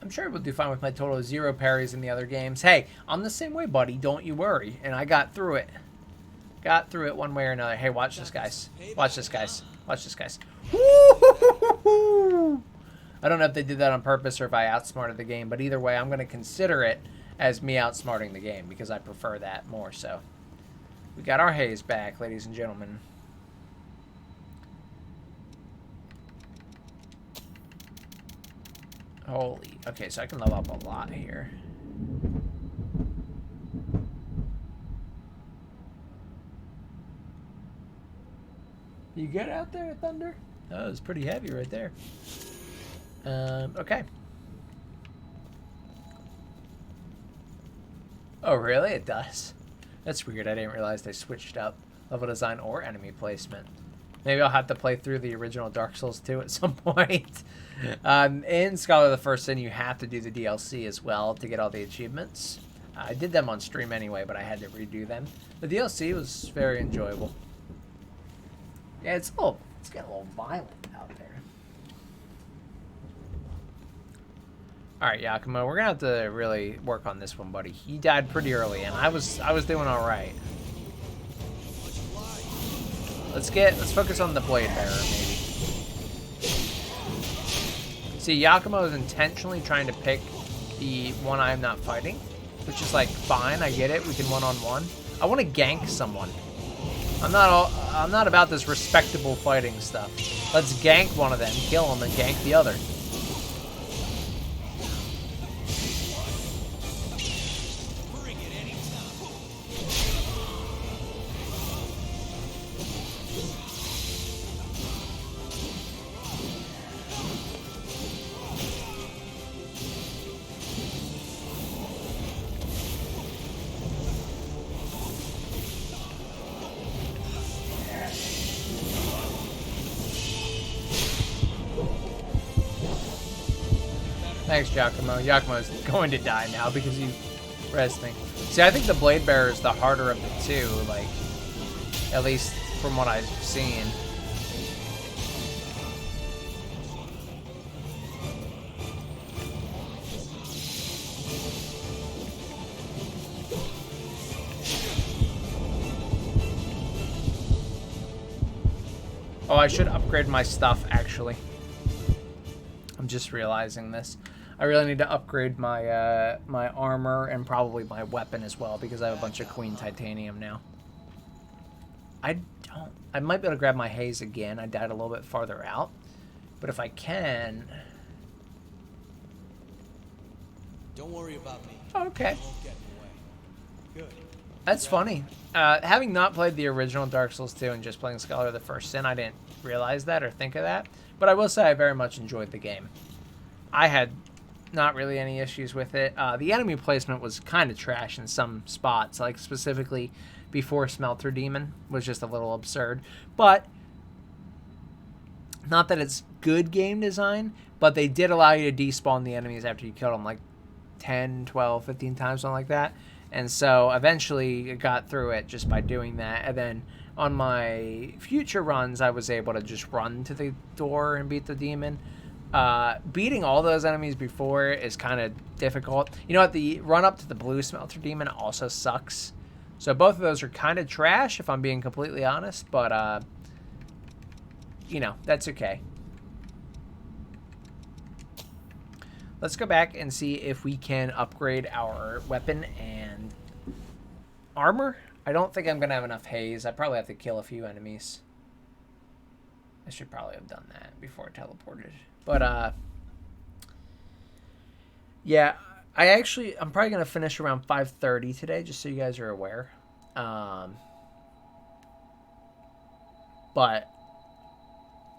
I'm sure we'll do fine with my total of 0 parries in the other games. Hey, I'm the same way, buddy. Don't you worry. And I got through it. Got through it one way or another. Hey, watch this, guys. Watch this, guys. Watch this, guys. Woo-hoo-hoo-hoo-hoo! I don't know if they did that on purpose or if I outsmarted the game, but either way, I'm going to consider it as me outsmarting the game because I prefer that more so. We got our haze back, ladies and gentlemen. Holy. Okay, so I can level up a lot here. You good out there, Thunder? Oh, it's pretty heavy right there. Okay. Oh, really? It does? That's weird. I didn't realize they switched up level design or enemy placement. Maybe I'll have to play through the original Dark Souls 2 at some point. In Scholar of the First Sin, you have to do the DLC as well to get all the achievements. I did them on stream anyway, but I had to redo them. The DLC was very enjoyable. Yeah, it's getting a little violent out there. Alright, Yakumo, we're gonna have to really work on this one, buddy. He died pretty early, and I was doing alright. Let's focus on the Blade Bearer, maybe. See, Yakumo is intentionally trying to pick the one I'm not fighting, which is like, fine, I get it, we can one-on-one. I want to gank someone. I'm not about this respectable fighting stuff. Let's gank one of them, kill him, and gank the other. Thanks, Giacomo. Giacomo's going to die now because you resting. See, I think the Blade Bearer is the harder of the two, like, at least from what I've seen. Oh, I should upgrade my stuff, actually. I'm just realizing this. I really need to upgrade my my armor and probably my weapon as well because I have a bunch of Queen Titanium now. I might be able to grab my haze again. I died a little bit farther out. But if I can... Don't worry about me. Okay. Won't get in the way. Good. That's funny. Having not played the original Dark Souls 2 and just playing Scholar of the First Sin, I didn't realize that or think of that. But I will say I very much enjoyed the game. I had not really any issues with it. The enemy placement was kind of trash in some spots, like specifically before Smelter Demon was just a little absurd. But not that it's good game design, but they did allow you to despawn the enemies after you killed them like 10, 12, 15 times, something like that. And so eventually I got through it just by doing that. And then on my future runs, I was able to just run to the door and beat the demon. Beating all those enemies before is kind of difficult. You know what? The run up to the blue Smelter Demon also sucks. So both of those are kind of trash, if I'm being completely honest. But, you know, that's okay. Let's go back and see if we can upgrade our weapon and armor. I don't think I'm going to have enough haze. I probably have to kill a few enemies. I should probably have done that before I teleported. But, yeah, I'm probably going to finish around 5:30 today, just so you guys are aware. But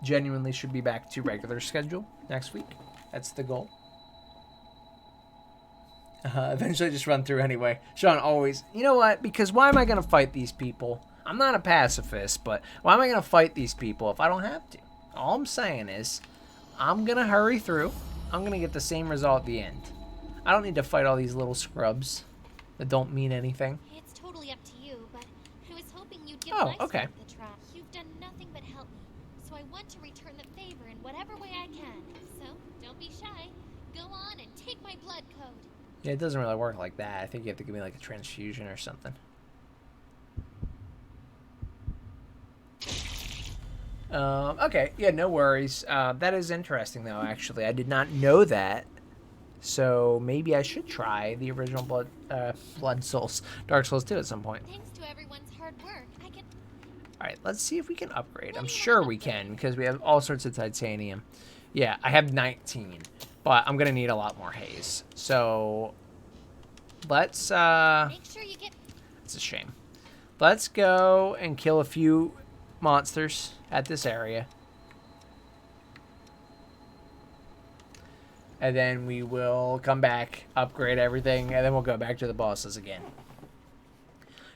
genuinely should be back to regular schedule next week. That's the goal. Eventually just run through anyway. Sean always, you know what? Because why am I going to fight these people? I'm not a pacifist, but why am I going to fight these people if I don't have to? All I'm saying is, I'm going to hurry through. I'm going to get the same result at the end. I don't need to fight all these little scrubs that don't mean anything. It's totally up to you, but I was hoping you'd give Oh, my okay. stuff a try. You've done nothing but help me, so I want to return the favor in whatever way I can. So, don't be shy. Go on and take my blood code. Yeah, it doesn't really work like that. I think you have to give me like a transfusion or something. Okay, yeah, no worries. That is interesting, though, actually. I did not know that. So maybe I should try the original Blood Souls, Dark Souls 2 at some point. Thanks to everyone's hard work, I can. All right, let's see if we can upgrade. What I'm do you sure wanna we upgrade? can because we have all sorts of titanium. Yeah, I have 19, but I'm going to need a lot more haze. So let's, Make sure you get. it's a shame. Let's go and kill a few monsters at this area. And then we will come back, upgrade everything, and then we'll go back to the bosses again.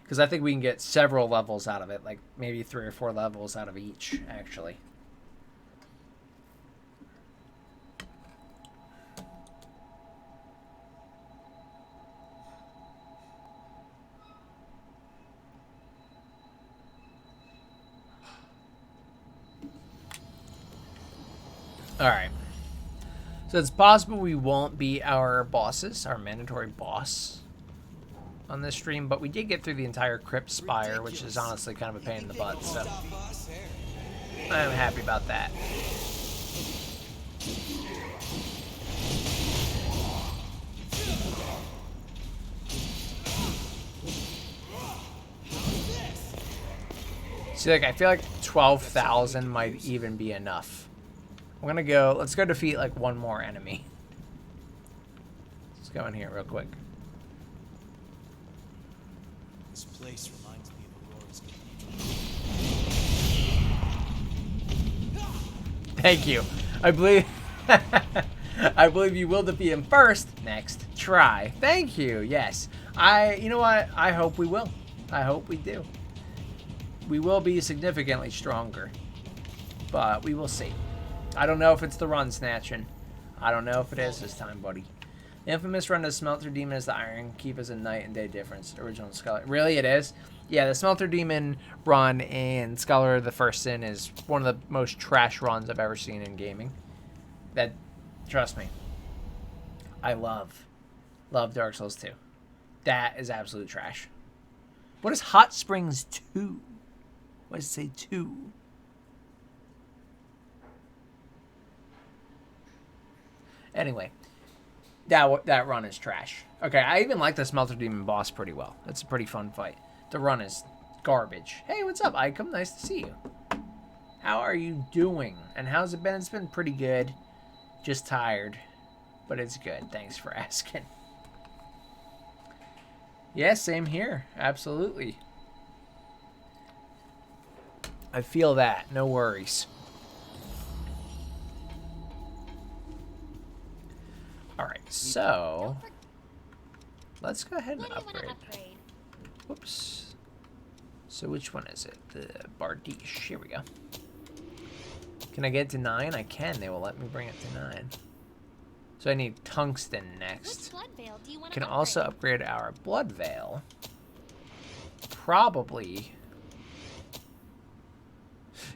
Because I think we can get several levels out of it, like maybe 3 or 4 levels out of each, actually. Alright. So it's possible we won't beat our bosses, our mandatory boss, on this stream, but we did get through the entire Crypt Spire, which is honestly kind of a pain in the butt, so I'm happy about that. See, like, I feel like 12,000 might even be enough. I'm gonna go, let's go defeat, like, one more enemy. Let's go in here real quick. This place reminds me of Aurora's cathedral. Thank you. I believe I believe you will defeat him first. Next try. Thank you. Yes. You know what? I hope we will. I hope we do. We will be significantly stronger. But we will see. I don't know if it's the run snatching. I don't know if it is this time, buddy. The infamous run to Smelter Demon is the Iron Keep as a night and day difference. Original Scholar. Really, it is? Yeah, the Smelter Demon run in Scholar of the First Sin is one of the most trash runs I've ever seen in gaming. That, trust me, I love Dark Souls 2. That is absolute trash. What is Hot Springs 2? What does it say 2? Anyway, that run is trash. Okay, I even like the Smelter Demon boss pretty well. It's a pretty fun fight. The run is garbage. Hey, what's up, Icom? Nice to see you. How are you doing? And how's it been? It's been pretty good. Just tired. But it's good. Thanks for asking. Yeah, same here. Absolutely. I feel that. No worries. Alright, so let's go ahead and What do you upgrade. wanna upgrade? Whoops. So which one is it? The Bardiche. Here we go. Can I get to 9? I can. They will let me bring it to 9. So I need tungsten Which next. blood veil do you want to Can upgrade? also upgrade our blood veil. Probably.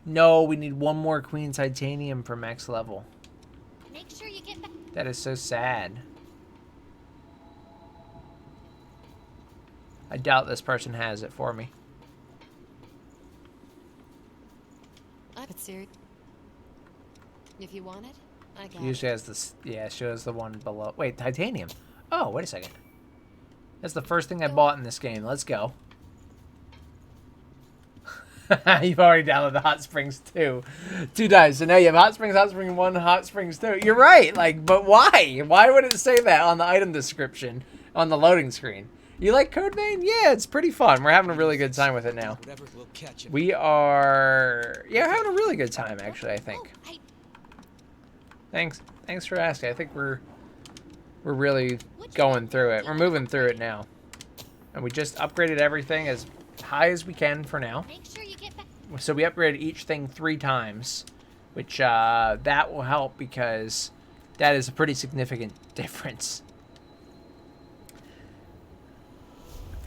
No, we need one more Queen Titanium for max level. Make sure you get back. That is so sad. I doubt this person has it for me. But serious. If you want it, I got Usually has this. Yeah, she has the one below. Wait, titanium. Oh, wait a second. That's the first thing I bought in this game. Let's go. You've already downloaded the Hot Springs 2 times. So now you have Hot Springs 1, Hot Springs 2. You're right. Like, but why? Why would it say that on the item description on the loading screen? You like Code Vein? Yeah, it's pretty fun. We're having a really good time with it now. Whatever will catch him. We are, yeah, we're having a really good time actually, I think. Oh, Thanks for asking. I think we're really going through it. We're moving through it now. And we just upgraded everything as high as we can for now. make sure you get back. So we upgraded each thing 3 times, which that will help because that is a pretty significant difference.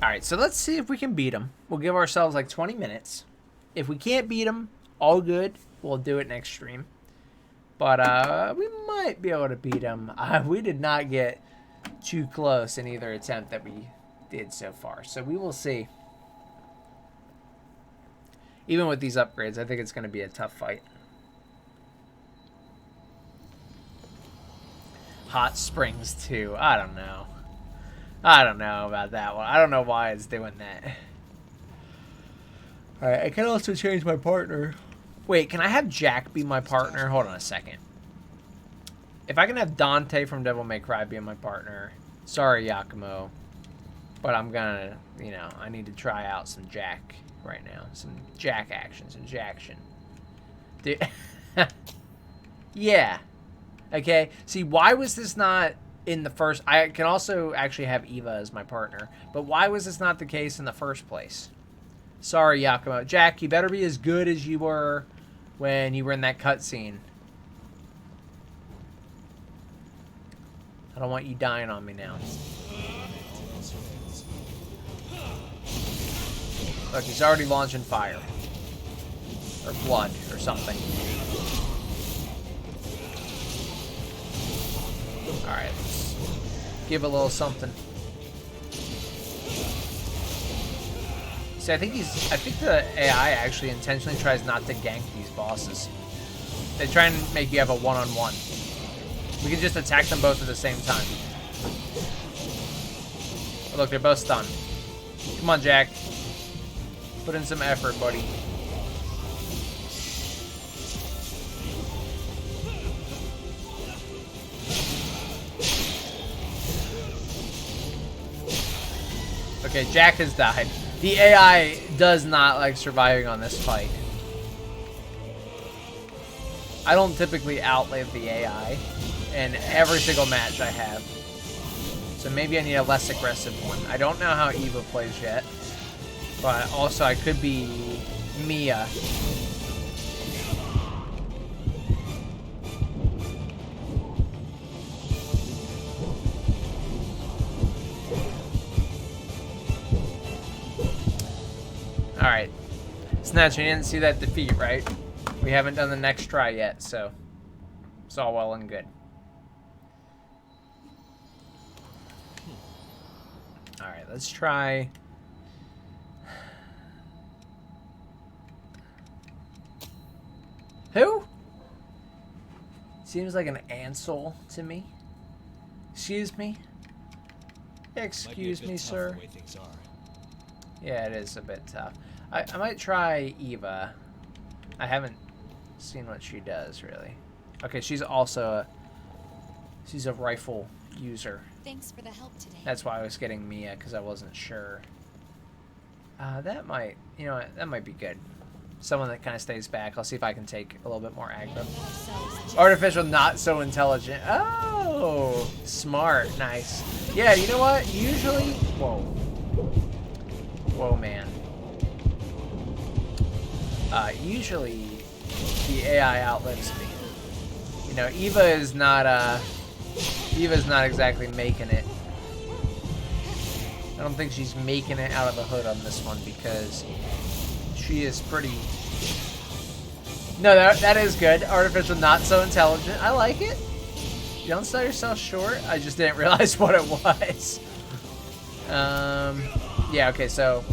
All right, so let's see if we can beat them. We'll give ourselves like 20 minutes. If we can't beat them, all good. We'll do it next stream. But we might be able to beat them. We did not get too close in either attempt that we did so far. So we will see. Even with these upgrades, I think it's going to be a tough fight. Hot Springs 2. I don't know. I don't know about that one. I don't know why it's doing that. Alright, I can also change my partner. Wait, can I have Jack be my partner? Hold on a second. If I can have Dante from Devil May Cry be my partner. Sorry, Yakumo. But I'm gonna, you know, I need to try out some Jack right now. Some Jack action, some Jacktion. Dude. Yeah. Okay. See, why was this not in the first... I can also actually have Eva as my partner. But why was this not the case in the first place? Sorry, Yakumo. Jack, you better be as good as you were when you were in that cutscene. I don't want you dying on me now. Look, he's already launching fire. Or blood, or something. Alright, let's give a little something. See, I think the AI actually intentionally tries not to gank these bosses. They try and make you have a one-on-one. We can just attack them both at the same time. Oh, look, they're both stunned. Come on, Jack. Put in some effort, buddy. Okay, Jack has died. The AI does not like surviving on this fight. I don't typically outlive the AI in every single match I have. So maybe I need a less aggressive one. I don't know how Eva plays yet. But also I could be Mia. Alright. Snatch, you didn't see that defeat, right? We haven't done the next try yet, so it's all well and good. Alright, let's try... Who? Seems like an Ansel to me. Excuse me? Excuse me, sir. Yeah, it is a bit tough. I might try Eva. I haven't seen what she does, really. Okay, she's also she's a rifle user. Thanks for the help today. That's why I was getting Mia, because I wasn't sure. That might, you know what, that might be good. Someone that kind of stays back. I'll see if I can take a little bit more aggro. Artificial, not so intelligent. Oh, smart, nice. Yeah, you know what? Usually, whoa, man. Usually, the AI outlives me. You know, Eva's not exactly making it. I don't think she's making it out of the hood on this one because she is pretty... No, that is good. Artificial, not so intelligent. I like it. You don't sell yourself short. I just didn't realize what it was. Yeah, okay, so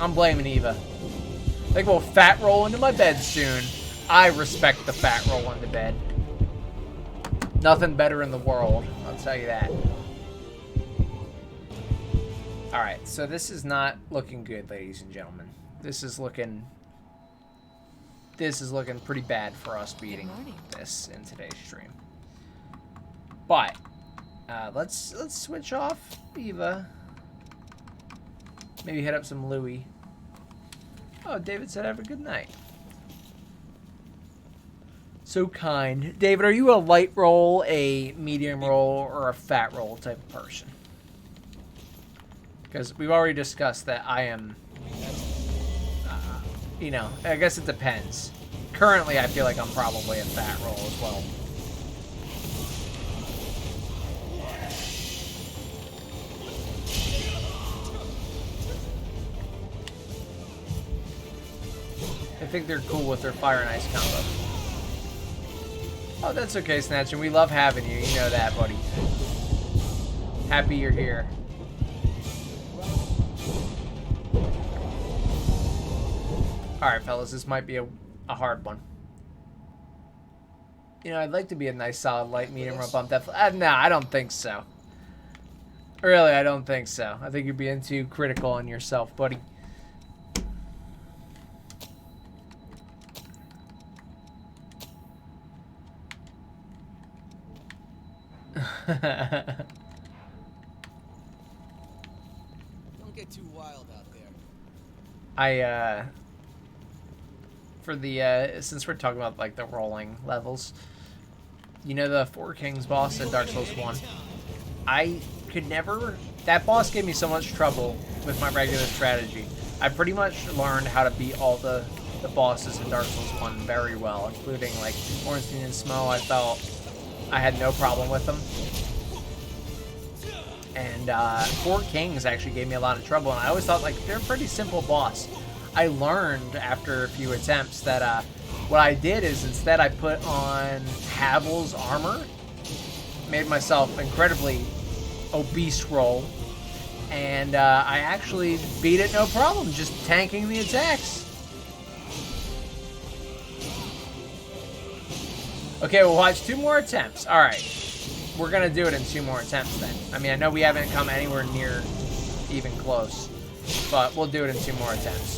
I'm blaming Eva. I think we'll fat roll into my bed soon. I respect the fat roll into bed. Nothing better in the world, I'll tell you that. Alright, so this is not looking good, ladies and gentlemen. This is looking pretty bad for us beating this in today's stream. But let's switch off Eva. Maybe hit up some Louis. Oh, David said have a good night. So kind. David, are you a light roll, a medium roll, or a fat roll type of person? Because we've already discussed that I am, you know, I guess it depends. Currently, I feel like I'm probably a fat roll as well. I think they're cool with their fire and ice combo. Oh, that's okay, Snatch, and we love having you. You know that, buddy. Happy you're here. Alright, fellas, this might be a hard one. You know, I'd like to be a nice, solid, light, medium, or bump. Nah, I don't think so. Really, I don't think so. I think you're being too critical on yourself, buddy. Don't get too wild out there. For the, since we're talking about, like, the rolling levels, you know the Four Kings boss in Dark Souls 1? I could never... That boss gave me so much trouble with my regular strategy. I pretty much learned how to beat all the bosses in Dark Souls 1 very well, including, like, Ornstein and Smough. I felt I had no problem with them. And Four Kings actually gave me a lot of trouble, and I always thought, like, they're a pretty simple boss. I learned after a few attempts that what I did is instead I put on Havel's armor, made myself incredibly obese roll, and I actually beat it no problem, just tanking the attacks. Okay, we'll watch 2 more attempts. Alright, we're gonna do it in 2 more attempts then. I mean, I know we haven't come anywhere near even close, but we'll do it in 2 more attempts.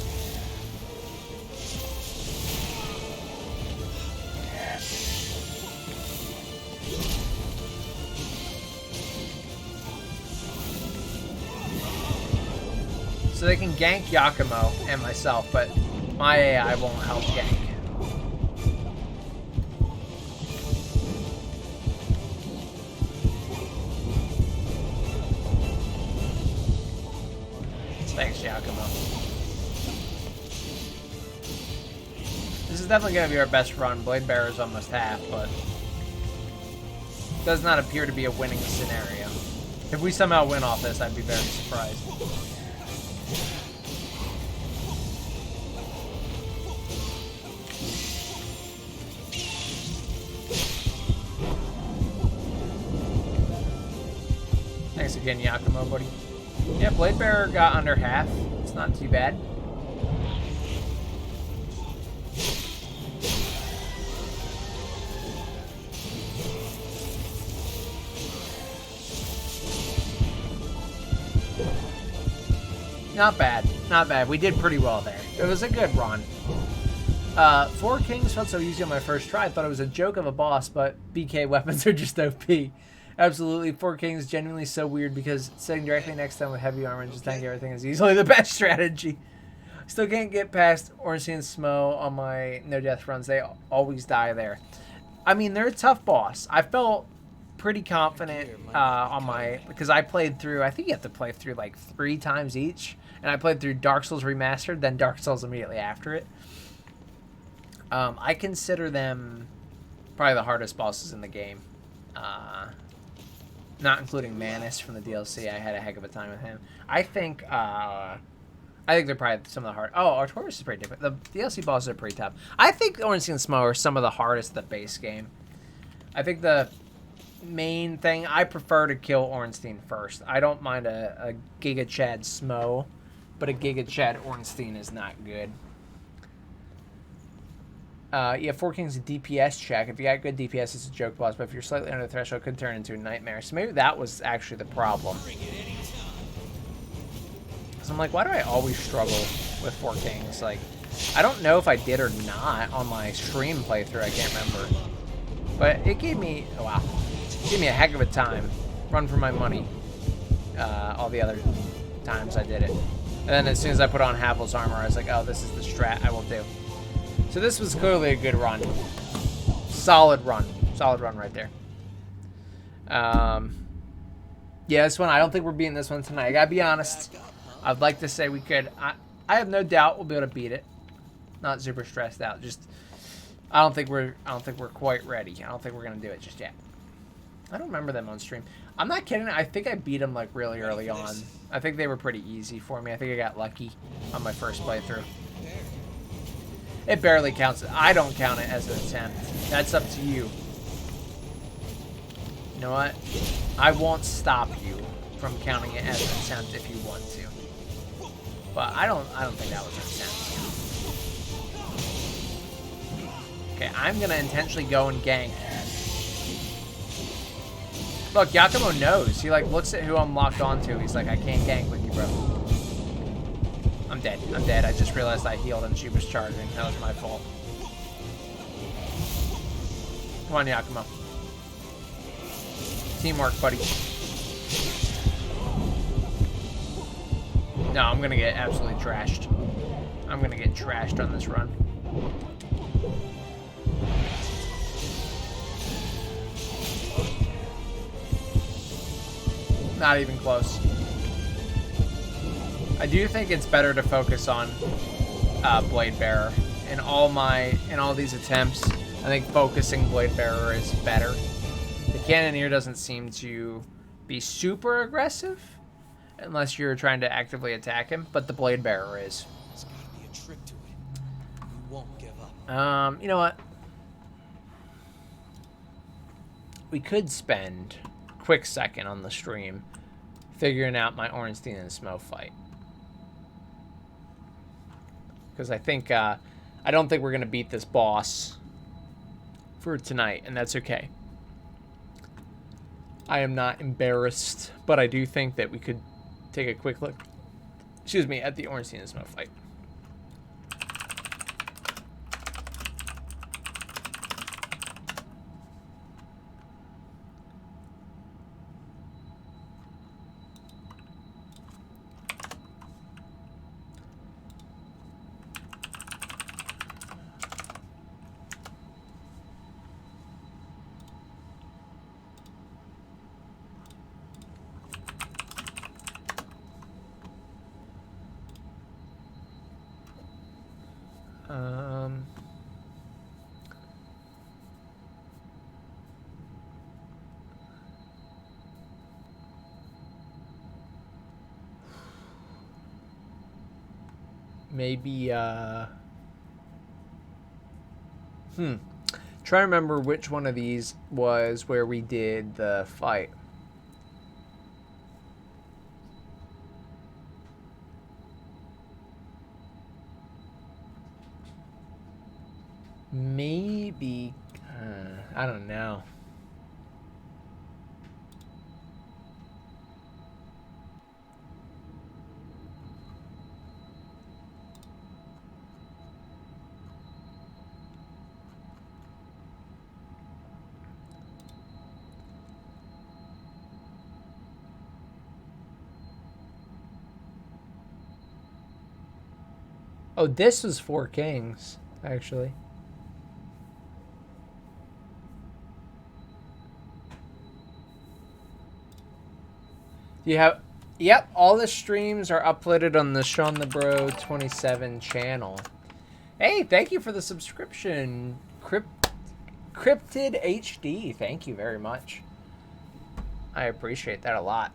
So they can gank Yakumo and myself, but my AI won't help gank. Thanks, Yakumo. This is definitely going to be our best run. Blade Bearer is almost half, but does not appear to be a winning scenario. If we somehow win off this, I'd be very surprised. Thanks again, Yakumo, buddy. Yeah, Blade Bearer got under half. It's not too bad. Not bad. Not bad. We did pretty well there. It was a good run. Four Kings felt so easy on my first try. I thought it was a joke of a boss, but BK weapons are just OP. Absolutely, Four Kings genuinely so weird because sitting directly next to them with heavy armor and just tanking everything is easily the best strategy. Still can't get past Ornstein and Smough on my no-death runs. They always die there. I mean, they're a tough boss. I felt pretty confident on my... Because I played through... I think you have to play through like 3 times each. And I played through Dark Souls Remastered, then Dark Souls immediately after it. I consider them probably the hardest bosses in the game. Not including Manus from the DLC. I had a heck of a time with him. I think they're probably some of the hard... Oh, Artorias is pretty different. The DLC bosses are pretty tough. I think Ornstein and Smough are some of the hardest in the base game. I think the main thing... I prefer to kill Ornstein first. I don't mind a Giga Chad Smough, but a Giga Chad Ornstein is not good. Yeah, Four Kings DPS check. If you got good DPS, it's a joke boss, but if you're slightly under the threshold, it could turn into a nightmare. So maybe that was actually the problem. Because I'm like, why do I always struggle with Four Kings? Like, I don't know if I did or not on my stream playthrough. I can't remember. But it gave me, oh, wow, it gave me a heck of a time. Run for my money. All the other times I did it. And then as soon as I put on Havel's armor, I was like, oh, this is the strat I will do. So this was clearly a good run. Solid run. Solid run right there. Yeah, this one, I don't think we're beating this one tonight. I gotta be honest. I'd like to say we could. I have no doubt we'll be able to beat it. Not super stressed out. Just I don't think we're quite ready. I don't think we're gonna do it just yet. I don't remember them on stream. I'm not kidding. I think I beat them like really early on. I think they were pretty easy for me. I think I got lucky on my first playthrough. It barely counts. I don't count it as an attempt. That's up to you. You know what? I won't stop you from counting it as an attempt if you want to. But I don't think that was an attempt. Okay, I'm gonna intentionally go and gank. Look, Yakumo knows. He like looks at who I'm locked onto. He's like, I can't gank with you, bro. I'm dead. I'm dead. I just realized I healed and she was charging. That was my fault. Come on, Yakumo. Teamwork, buddy. No, I'm gonna get absolutely trashed. I'm gonna get trashed on this run. Not even close. I do think it's better to focus on Blade Bearer. In all these attempts, I think focusing Blade Bearer is better. The Cannoneer doesn't seem to be super aggressive unless you're trying to actively attack him, but the Blade Bearer is. There's gotta be a trick to it. You won't give up. You know what? We could spend a quick second on the stream figuring out my Ornstein and Smough fight. Because I think, I don't think we're going to beat this boss for tonight, and that's okay. I am not embarrassed, but I do think that we could take a quick look, excuse me, at the Ornstein and Smough fight. Maybe, try to remember which one of these was where we did the fight. Maybe, I don't know. Oh, this was Four Kings, actually. You have, yep, all the streams are uploaded on the Shawnthebro 27 channel. Hey, thank you for the subscription, Cryptid HD. Thank you very much. I appreciate that a lot.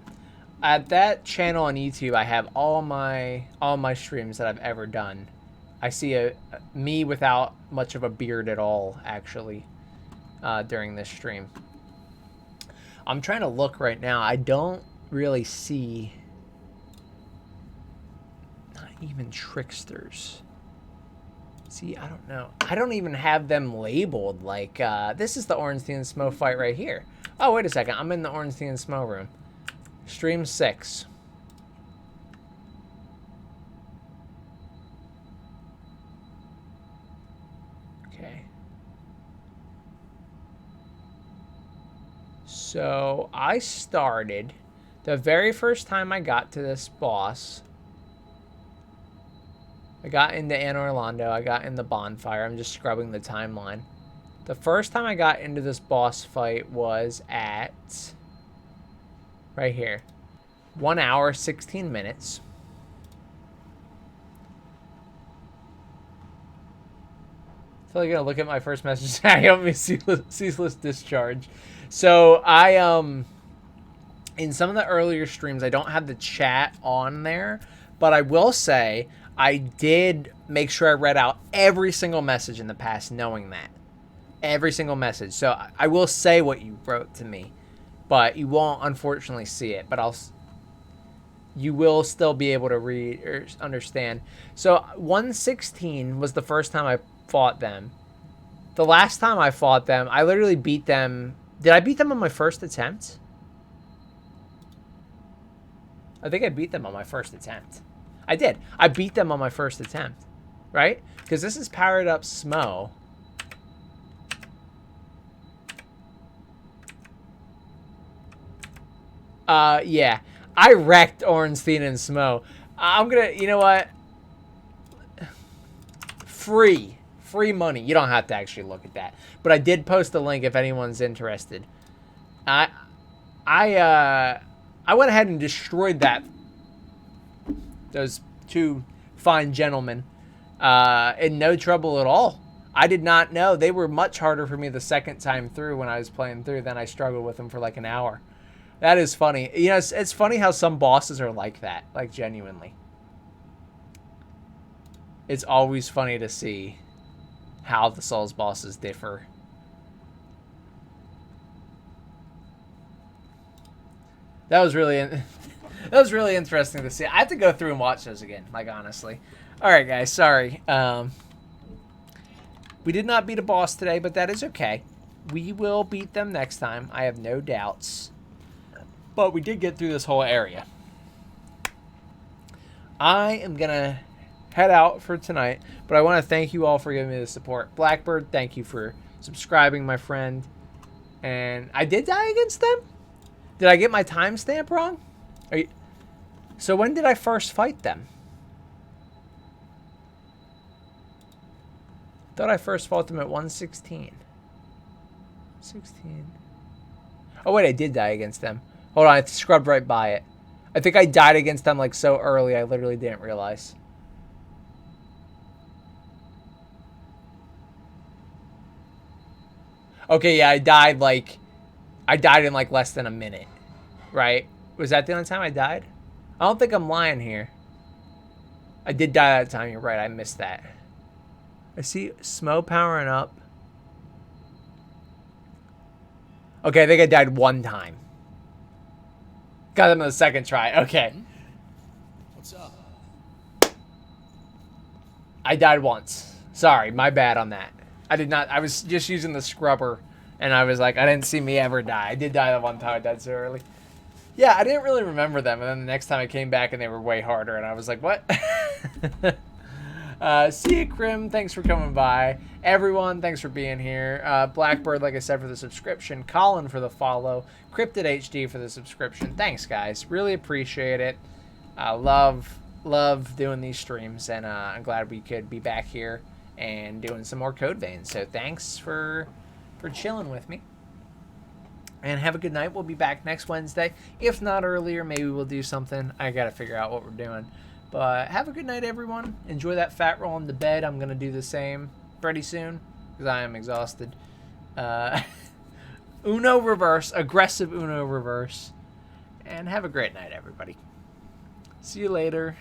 At that channel on YouTube, I have all my streams that I've ever done. I see me without much of a beard at all, actually, during this stream. I'm trying to look right now. I don't really see, not even tricksters. See, I don't know. I don't even have them labeled. Like, this is the Ornstein and Smough fight right here. Oh, wait a second. I'm in the Ornstein and Smough room. Stream 6. Okay. So, I started the very first time I got to this boss. I got into Anne Orlando. I got in the bonfire. I'm just scrubbing the timeline. The first time I got into this boss fight was at right here. 1 hour, 16 minutes. I feel like I'm gonna look at my first message. I help me ceaseless discharge. So I in some of the earlier streams I don't have the chat on there, but I will say I did make sure I read out every single message in the past, knowing that. Every single message. So I will say what you wrote to me, but you won't unfortunately see it, but you will still be able to read or understand. So 116 was the first time I fought them. The last time I fought them, I literally beat them. Did I beat them on my first attempt? I think I beat them on my first attempt. I did. I beat them on my first attempt. Right? Because this is powered up Smough. Yeah. I wrecked Ornstein and Smough. I'm gonna, you know what? Free money. You don't have to actually look at that. But I did post a link if anyone's interested. I went ahead and destroyed those two fine gentlemen in no trouble at all. I did not know. They were much harder for me the second time through when I was playing through. Then I struggled with them for like an hour. That is funny. You know, it's funny how some bosses are like that. Like, genuinely. It's always funny to see how the Souls bosses differ. That was really interesting to see. I have to go through and watch those again, like, honestly. All right, guys, sorry. We did not beat a boss today, but that is okay. We will beat them next time. I have no doubts. But we did get through this whole area. I am going to head out for tonight, but I want to thank you all for giving me the support. Blackbird, thank you for subscribing, my friend. And I did die against them? Did I get my timestamp wrong? So when did I first fight them? Thought I first fought them at 116. 16. Oh, wait, I did die against them. Hold on, I scrubbed right by it. I think I died against them like so early, I literally didn't realize. Okay, yeah, I died in like less than a minute, right? Was that the only time I died? I don't think I'm lying here. I did die that time, you're right, I missed that. I see Smough powering up. Okay, I think I died one time. Got them on the second try. Okay. What's up? I died once. Sorry, my bad on that. I did not. I was just using the scrubber, and I was like, I didn't see me ever die. I did die the one time I died so early. Yeah, I didn't really remember them, and then the next time I came back, and they were way harder, and I was like, what? See you, Krim. Thanks for coming by. Everyone, thanks for being here. Blackbird, like I said, for the subscription. Colin for the follow. Cryptid HD for the subscription. Thanks, guys. Really appreciate it. Love doing these streams, and I'm glad we could be back here and doing some more Code Veins. So thanks for chilling with me. And have a good night. We'll be back next Wednesday. If not earlier, maybe we'll do something. I got to figure out what we're doing. But have a good night, everyone. Enjoy that fat roll into bed. I'm going to do the same pretty soon because I am exhausted. Uno reverse. Aggressive Uno reverse. And have a great night, everybody. See you later.